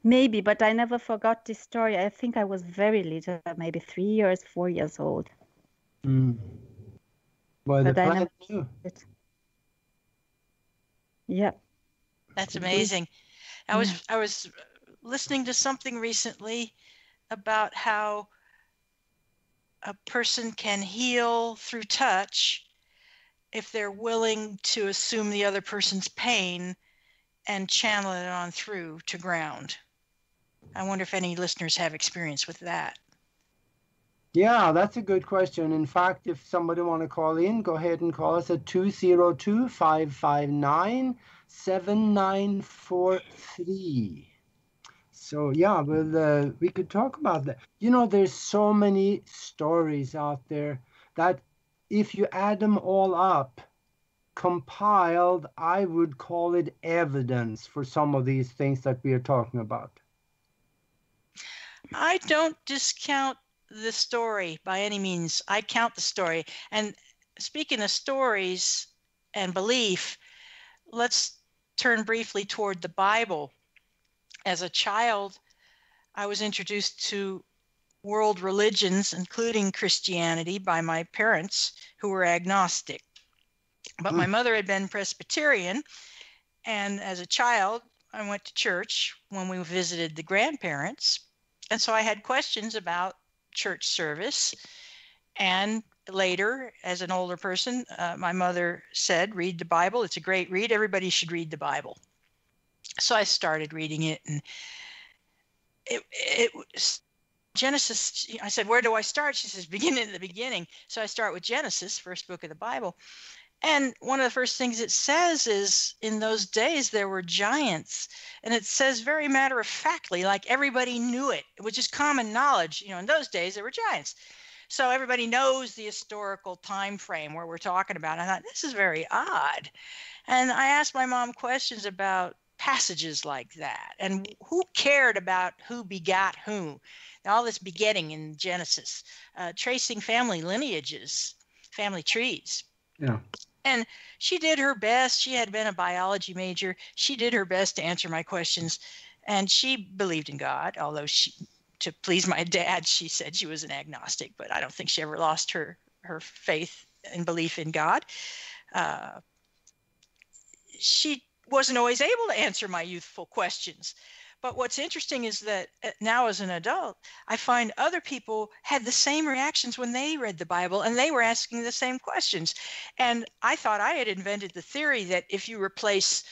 Maybe, but I never forgot this story. I think I was very little, maybe 3 years, 4 years old. Mm. Well, But the I plant never too. Yeah. That's amazing. I was listening to something recently about how a person can heal through touch if they're willing to assume the other person's pain and channel it on through to ground. I wonder if any listeners have experience with that. Yeah, that's a good question. In fact, if somebody want to call in, go ahead and call us at 202-559-7943. So yeah, well, we could talk about that. There's so many stories out there that if you add them all up, compiled, I would call it evidence for some of these things that we are talking about. I don't discount the story by any means. I count the story. And speaking of stories and belief, let's turn briefly toward the Bible. As a child, I was introduced to world religions, including Christianity, by my parents, who were agnostic. But my mother had been Presbyterian, and as a child, I went to church when we visited the grandparents. And so I had questions about church service. And later, as an older person, my mother said, read the Bible. It's a great read. Everybody should read the Bible. So I started reading it, and it was Genesis. I said, where do I start? She says, begin at the beginning. So I start with Genesis, first book of the Bible. And one of the first things it says is, in those days, there were giants. And it says very matter-of-factly, like everybody knew it. It was just common knowledge. In those days, there were giants. So everybody knows the historical time frame where we're talking about. I thought, this is very odd. And I asked my mom questions about passages like that. And who cared about who begot who? All this begetting in Genesis, tracing family lineages, family trees. Yeah. And she did her best. She had been a biology major. She did her best to answer my questions. And she believed in God, although to please my dad, she said she was an agnostic, but I don't think she ever lost her faith and belief in God. She wasn't always able to answer my youthful questions. But what's interesting is that now as an adult, I find other people had the same reactions when they read the Bible, and they were asking the same questions. And I thought I had invented the theory that if you replace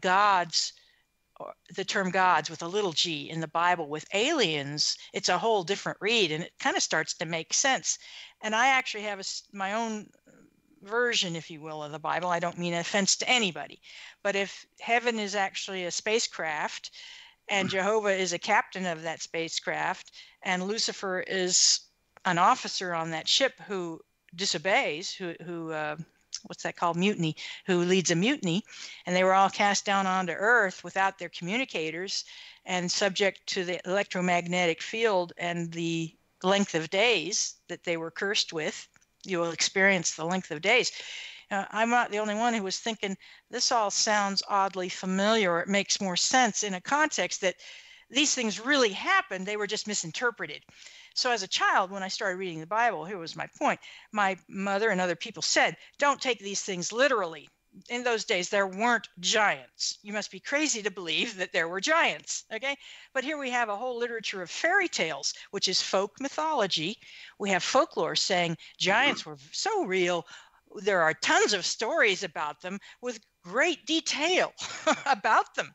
gods, or the term gods with a little g in the Bible with aliens, it's a whole different read, and it kind of starts to make sense. And I actually have my own version, if you will, of the Bible. I don't mean offense to anybody, but if heaven is actually a spacecraft and Jehovah is a captain of that spacecraft and Lucifer is an officer on that ship who disobeys, who what's that called? Mutiny, who leads a mutiny, and they were all cast down onto Earth without their communicators and subject to the electromagnetic field and the length of days that they were cursed with. You will experience the length of days. I'm not the only one who was thinking, this all sounds oddly familiar, or it makes more sense in a context that these things really happened. They were just misinterpreted. So as a child, when I started reading the Bible, here was my point. My mother and other people said, don't take these things literally. In those days, there weren't giants. You must be crazy to believe that there were giants, okay? But here we have a whole literature of fairy tales, which is folk mythology. We have folklore saying giants were so real. There are tons of stories about them with great detail about them.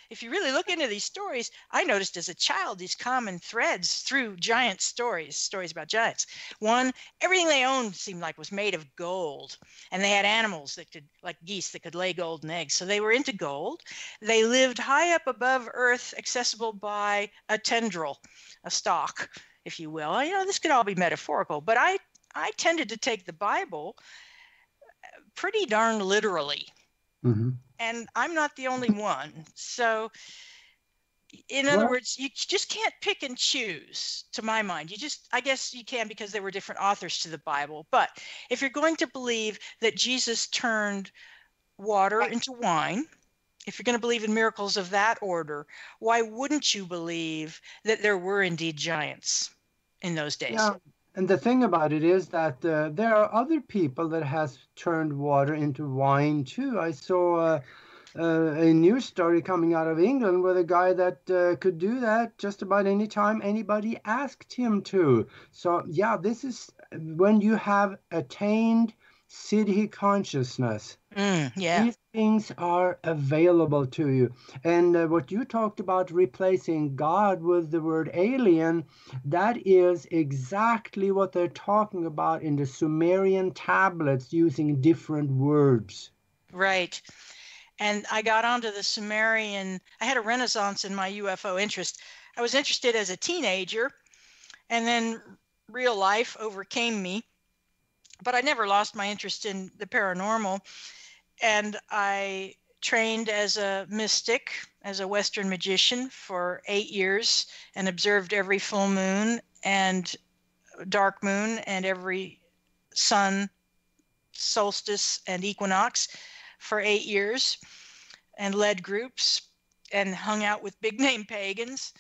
If you really look into these stories, I noticed as a child these common threads through giant stories about giants. One, everything they owned seemed like was made of gold, and they had animals that could, like geese, that could lay golden eggs. So they were into gold. They lived high up above Earth, accessible by a tendril, a stalk, if you will. This could all be metaphorical, but I tended to take the Bible pretty darn literally. Mm-hmm. And I'm not the only one. So in other words, you just can't pick and choose, to my mind. I guess you can, because there were different authors to the Bible. But if you're going to believe that Jesus turned water into wine, if you're going to believe in miracles of that order, why wouldn't you believe that there were indeed giants in those days? Yeah. And the thing about it is that there are other people that has turned water into wine too. I saw a news story coming out of England with a guy that could do that just about any time anybody asked him to. So yeah, this is when you have attained siddhi consciousness. Yeah. These things are available to you. And what you talked about, replacing God with the word alien, that is exactly what they're talking about in the Sumerian tablets, using different words. Right. And I got onto the Sumerian. I had a renaissance in my UFO interest. I was interested as a teenager, and then real life overcame me. But I never lost my interest in the paranormal. And I trained as a mystic, as a Western magician for 8 years, and observed every full moon and dark moon and every sun solstice and equinox for 8 years, and led groups and hung out with big name pagans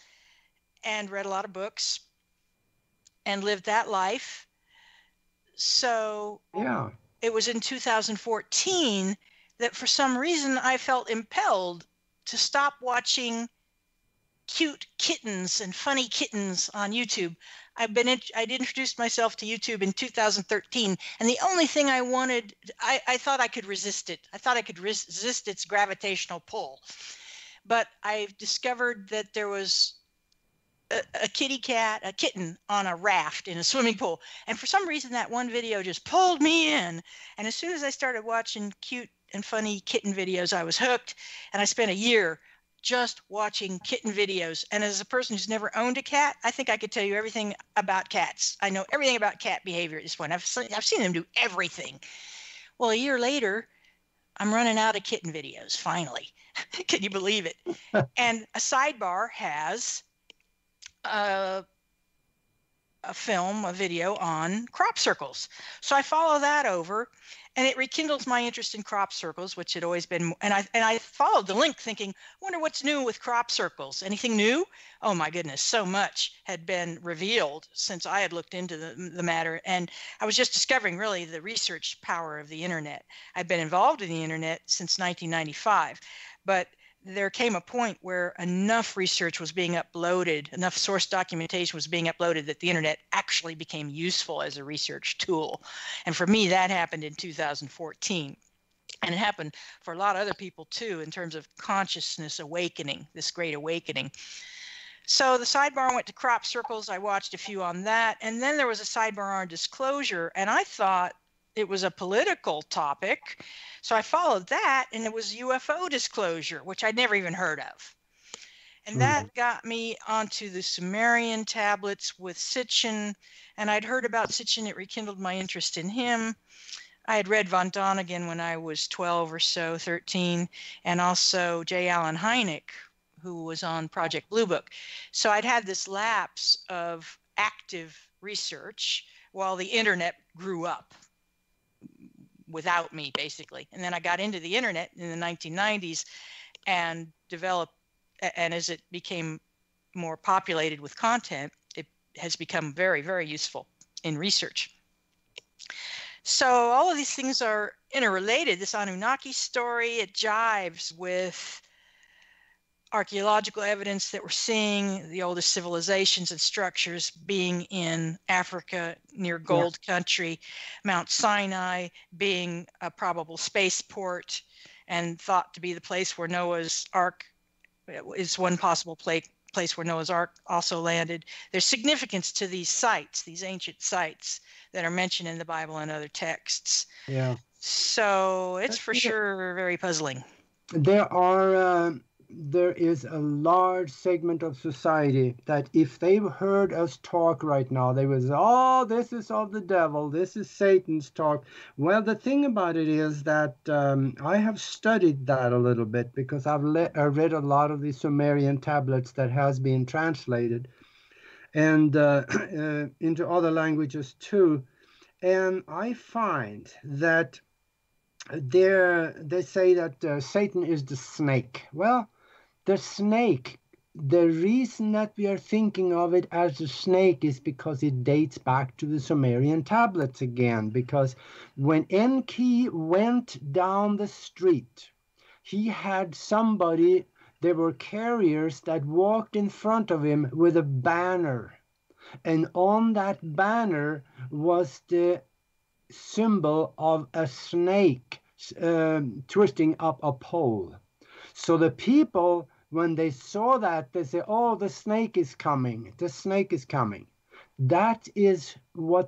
and read a lot of books and lived that life. So yeah, it was in 2014 that for some reason I felt impelled to stop watching cute kittens and funny kittens on YouTube. I'd introduced myself to YouTube in 2013, and the only thing I wanted, I thought I could resist it. I thought I could resist its gravitational pull. But I discovered that there was a kitten on a raft in a swimming pool. And for some reason, that one video just pulled me in. And as soon as I started watching cute and funny kitten videos, I was hooked. And I spent a year just watching kitten videos. And as a person who's never owned a cat, I think I could tell you everything about cats. I know everything about cat behavior at this point. I've seen them do everything. Well, a year later, I'm running out of kitten videos, finally. Can you believe it? And a sidebar has a video on crop circles. So I follow that over, and it rekindles my interest in crop circles, which had always been, and I followed the link thinking, wonder what's new with crop circles. Anything new? Oh my goodness, so much had been revealed since I had looked into the matter. And I was just discovering really the research power of the internet. I've been involved in the internet since 1995, but there came a point where enough research was being uploaded, enough source documentation was being uploaded that the internet actually became useful as a research tool. And for me, that happened in 2014. And it happened for a lot of other people too, in terms of consciousness awakening, this great awakening. So the sidebar went to crop circles. I watched a few on that. And then there was a sidebar on disclosure. And I thought it was a political topic. So I followed that, and it was UFO disclosure, which I'd never even heard of. And that got me onto the Sumerian tablets with Sitchin, and I'd heard about Sitchin. It rekindled my interest in him. I had read von Däniken when I was 12 or so, 13, and also J. Allen Hynek, who was on Project Blue Book. So I'd had this lapse of active research while the internet grew up without me, basically. And then I got into the internet in the 1990s and developed, and as it became more populated with content, it has become very, very useful in research. So all of these things are interrelated. This Anunnaki story, it jives with archaeological evidence that we're seeing, the oldest civilizations and structures being in Africa near Gold Country, Mount Sinai being a probable spaceport and thought to be the place where Noah's Ark is one possible place where Noah's Ark also landed. There's significance to these sites, these ancient sites that are mentioned in the Bible and other texts. Yeah. So it's for sure very puzzling. There are there is a large segment of society that if they heard us talk right now, they would say, oh, this is of the devil, this is Satan's talk. Well, the thing about it is that I have studied that a little bit because I've read a lot of the Sumerian tablets that has been translated and into other languages too. And I find that they say that Satan is the snake. Well, the snake, the reason that we are thinking of it as a snake is because it dates back to the Sumerian tablets again. Because when Enki went down the street, he had somebody, there were carriers that walked in front of him with a banner. And on that banner was the symbol of a snake twisting up a pole. So the people, when they saw that, they say, oh, the snake is coming, the snake is coming. That is where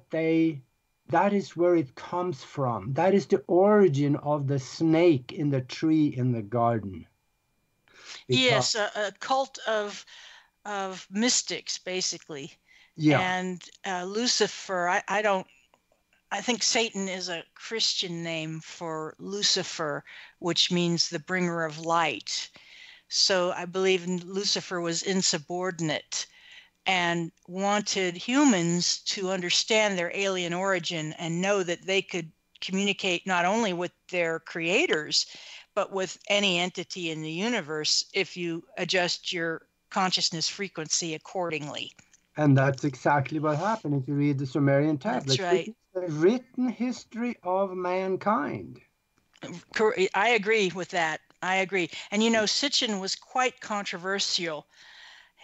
it comes from. That is the origin of the snake in the tree in the garden. Yes, a cult of mystics, basically. Yeah. And Lucifer, I think Satan is a Christian name for Lucifer, which means the bringer of light. So I believe Lucifer was insubordinate and wanted humans to understand their alien origin and know that they could communicate not only with their creators, but with any entity in the universe if you adjust your consciousness frequency accordingly. And that's exactly what happened if you read the Sumerian tablets. That's right. It's the written history of mankind. I agree with that. I agree. And Sitchin was quite controversial.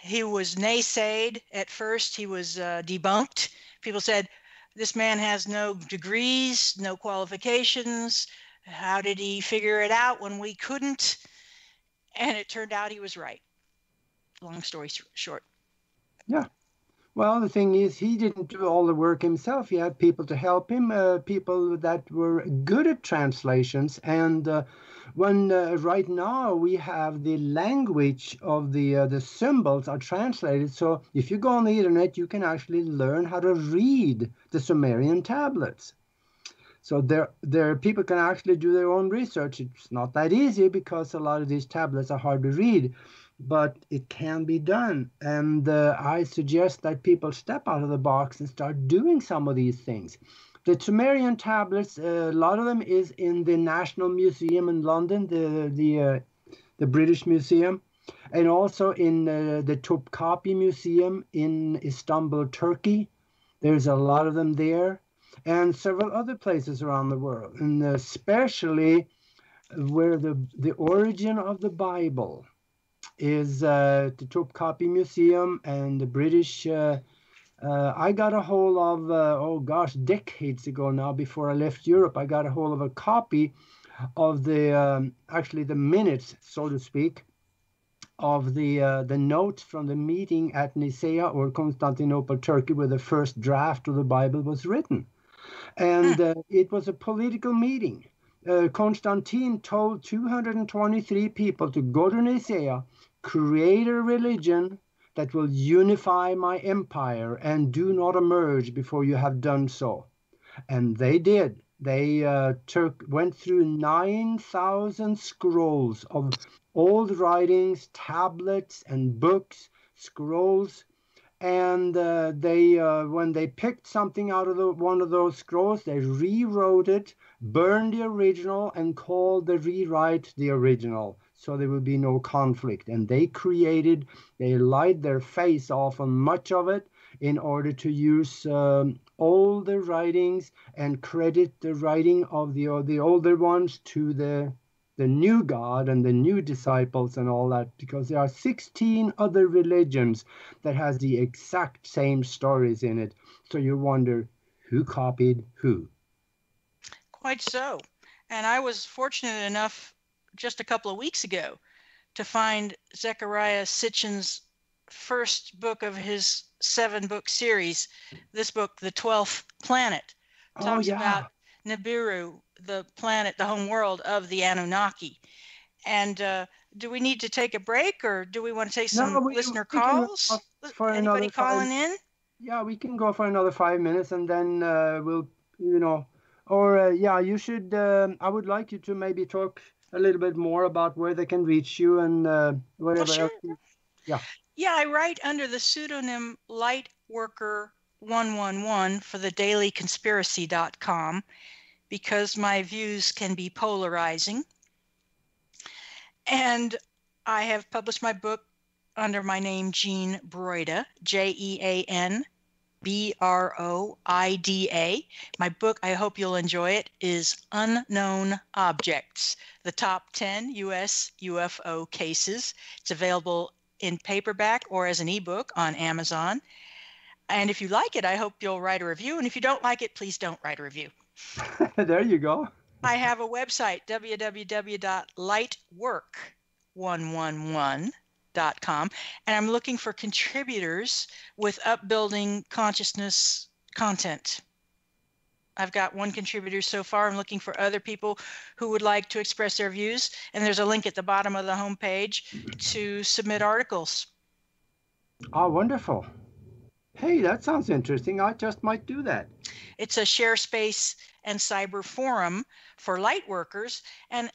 He was naysayed at first. He was debunked. People said, this man has no degrees, no qualifications. How did he figure it out when we couldn't? And it turned out he was right. Long story short. Yeah. Well, the thing is, he didn't do all the work himself. He had people to help him, people that were good at translations. And right now we have the language of the symbols are translated. So if you go on the internet, you can actually learn how to read the Sumerian tablets. So there people can actually do their own research. It's not that easy because a lot of these tablets are hard to read. But it can be done. And I suggest that people step out of the box and start doing some of these things. The Sumerian tablets, a lot of them is in the National Museum in London, the British Museum, and also in the Topkapi Museum in Istanbul, Turkey. There's a lot of them there, and several other places around the world, and especially where the origin of the Bible is the Topkapi Museum and the British. I got a hold of, decades ago now, before I left Europe, I got a hold of a copy of actually the minutes, so to speak, of the notes from the meeting at Nicaea or Constantinople, Turkey, where the first draft of the Bible was written. And it was a political meeting. Constantine told 223 people to go to Nicaea, create a religion that will unify my empire, and do not emerge before you have done so. And they did. They went through 9,000 scrolls of old writings, tablets and books, scrolls. And when they picked something out of one of those scrolls, they rewrote it, burned the original, and called the rewrite the original. So there would be no conflict. And they lied their face off on much of it in order to use older writings and credit the writing of the older ones to the new God and the new disciples and all that, because there are 16 other religions that has the exact same stories in it. So you wonder who copied who. Quite so. And I was fortunate enough just a couple of weeks ago to find Zecharia Sitchin's first book of his 7-book series. This book, The 12th Planet, talks about Nibiru, the planet, the home world of the Anunnaki. And do we need to take a break, or do we want to take some listener we calls? For anybody calling in? Yeah, we can go for another 5 minutes, and then we'll, you should. I would like you to maybe talk a little bit more about where they can reach you and whatever else. Yeah. Yeah, I write under the pseudonym Lightworker111 for the dailyconspiracy.com because my views can be polarizing. And I have published my book under my name, Jean Broida, JeanBroida. My book, I hope you'll enjoy it, is Unknown Objects, the top 10 U.S. UFO cases. It's available in paperback or as an ebook on Amazon. And if you like it, I hope you'll write a review. And if you don't like it, please don't write a review. There you go. I have a website, www.lightwork111.com, and I'm looking for contributors with upbuilding consciousness content. I've got one contributor so far. I'm looking for other people who would like to express their views, and there's a link at the bottom of the homepage to submit articles. Oh, wonderful. Hey, that sounds interesting. I just might do that. It's a share space and cyber forum for light workers, and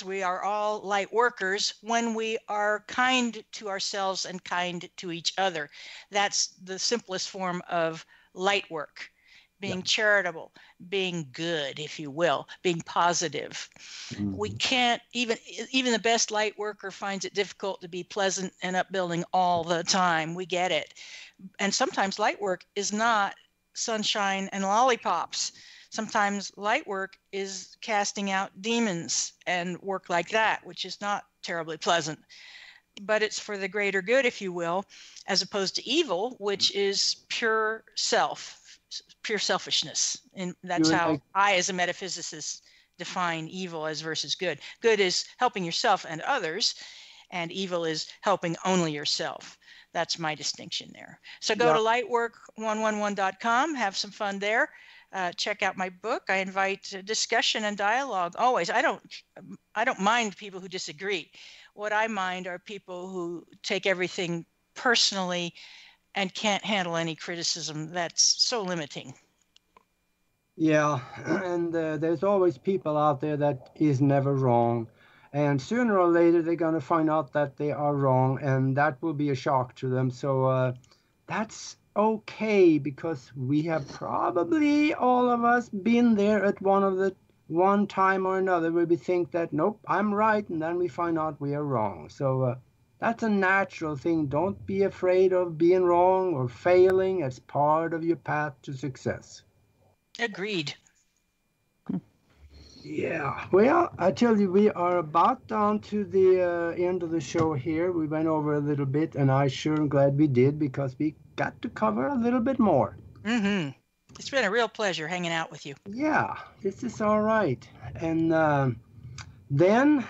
we are all light workers when we are kind to ourselves and kind to each other. That's the simplest form of light work. Being charitable, being good, if you will, being positive. Mm-hmm. We can't, even the best light worker finds it difficult to be pleasant and upbuilding all the time. We get it. And sometimes light work is not sunshine and lollipops. Sometimes light work is casting out demons and work like that, which is not terribly pleasant. But it's for the greater good, if you will, as opposed to evil, which is pure selfishness. And that's how I, as a metaphysicist, define evil as versus good. Good is helping yourself and others, and evil is helping only yourself. That's my distinction there. So go to lightwork111.com, have some fun there. Check out my book. I invite discussion and dialogue always. I don't mind people who disagree. What I mind are people who take everything personally and can't handle any criticism. That's so limiting. Yeah, and there's always people out there that is never wrong. And sooner or later, they're going to find out that they are wrong, and that will be a shock to them. So that's okay, because we have probably, all of us, been there at one time or another where we think that, nope, I'm right, and then we find out we are wrong. So that's a natural thing. Don't be afraid of being wrong or failing. It's part of your path to success. Agreed. Yeah, well, I tell you, we are about down to the end of the show here. We went over a little bit, and I sure am glad we did, because we got to cover a little bit more. Mm-hmm. It's been a real pleasure hanging out with you. Yeah, this is all right. And then,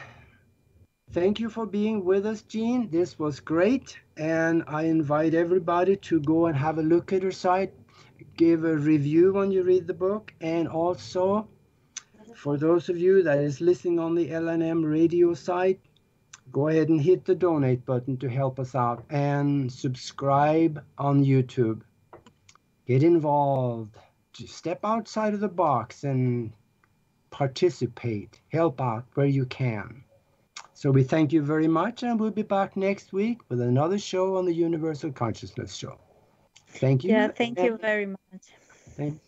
thank you for being with us, Jean. This was great, and I invite everybody to go and have a look at her site, give a review when you read the book, and also, for those of you that is listening on the LNM radio site, go ahead and hit the donate button to help us out, and subscribe on YouTube. Get involved. Just step outside of the box and participate. Help out where you can. So we thank you very much, and we'll be back next week with another show on the Universal Consciousness Show. Thank you. Yeah, thank you very much.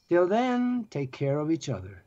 Till then, take care of each other.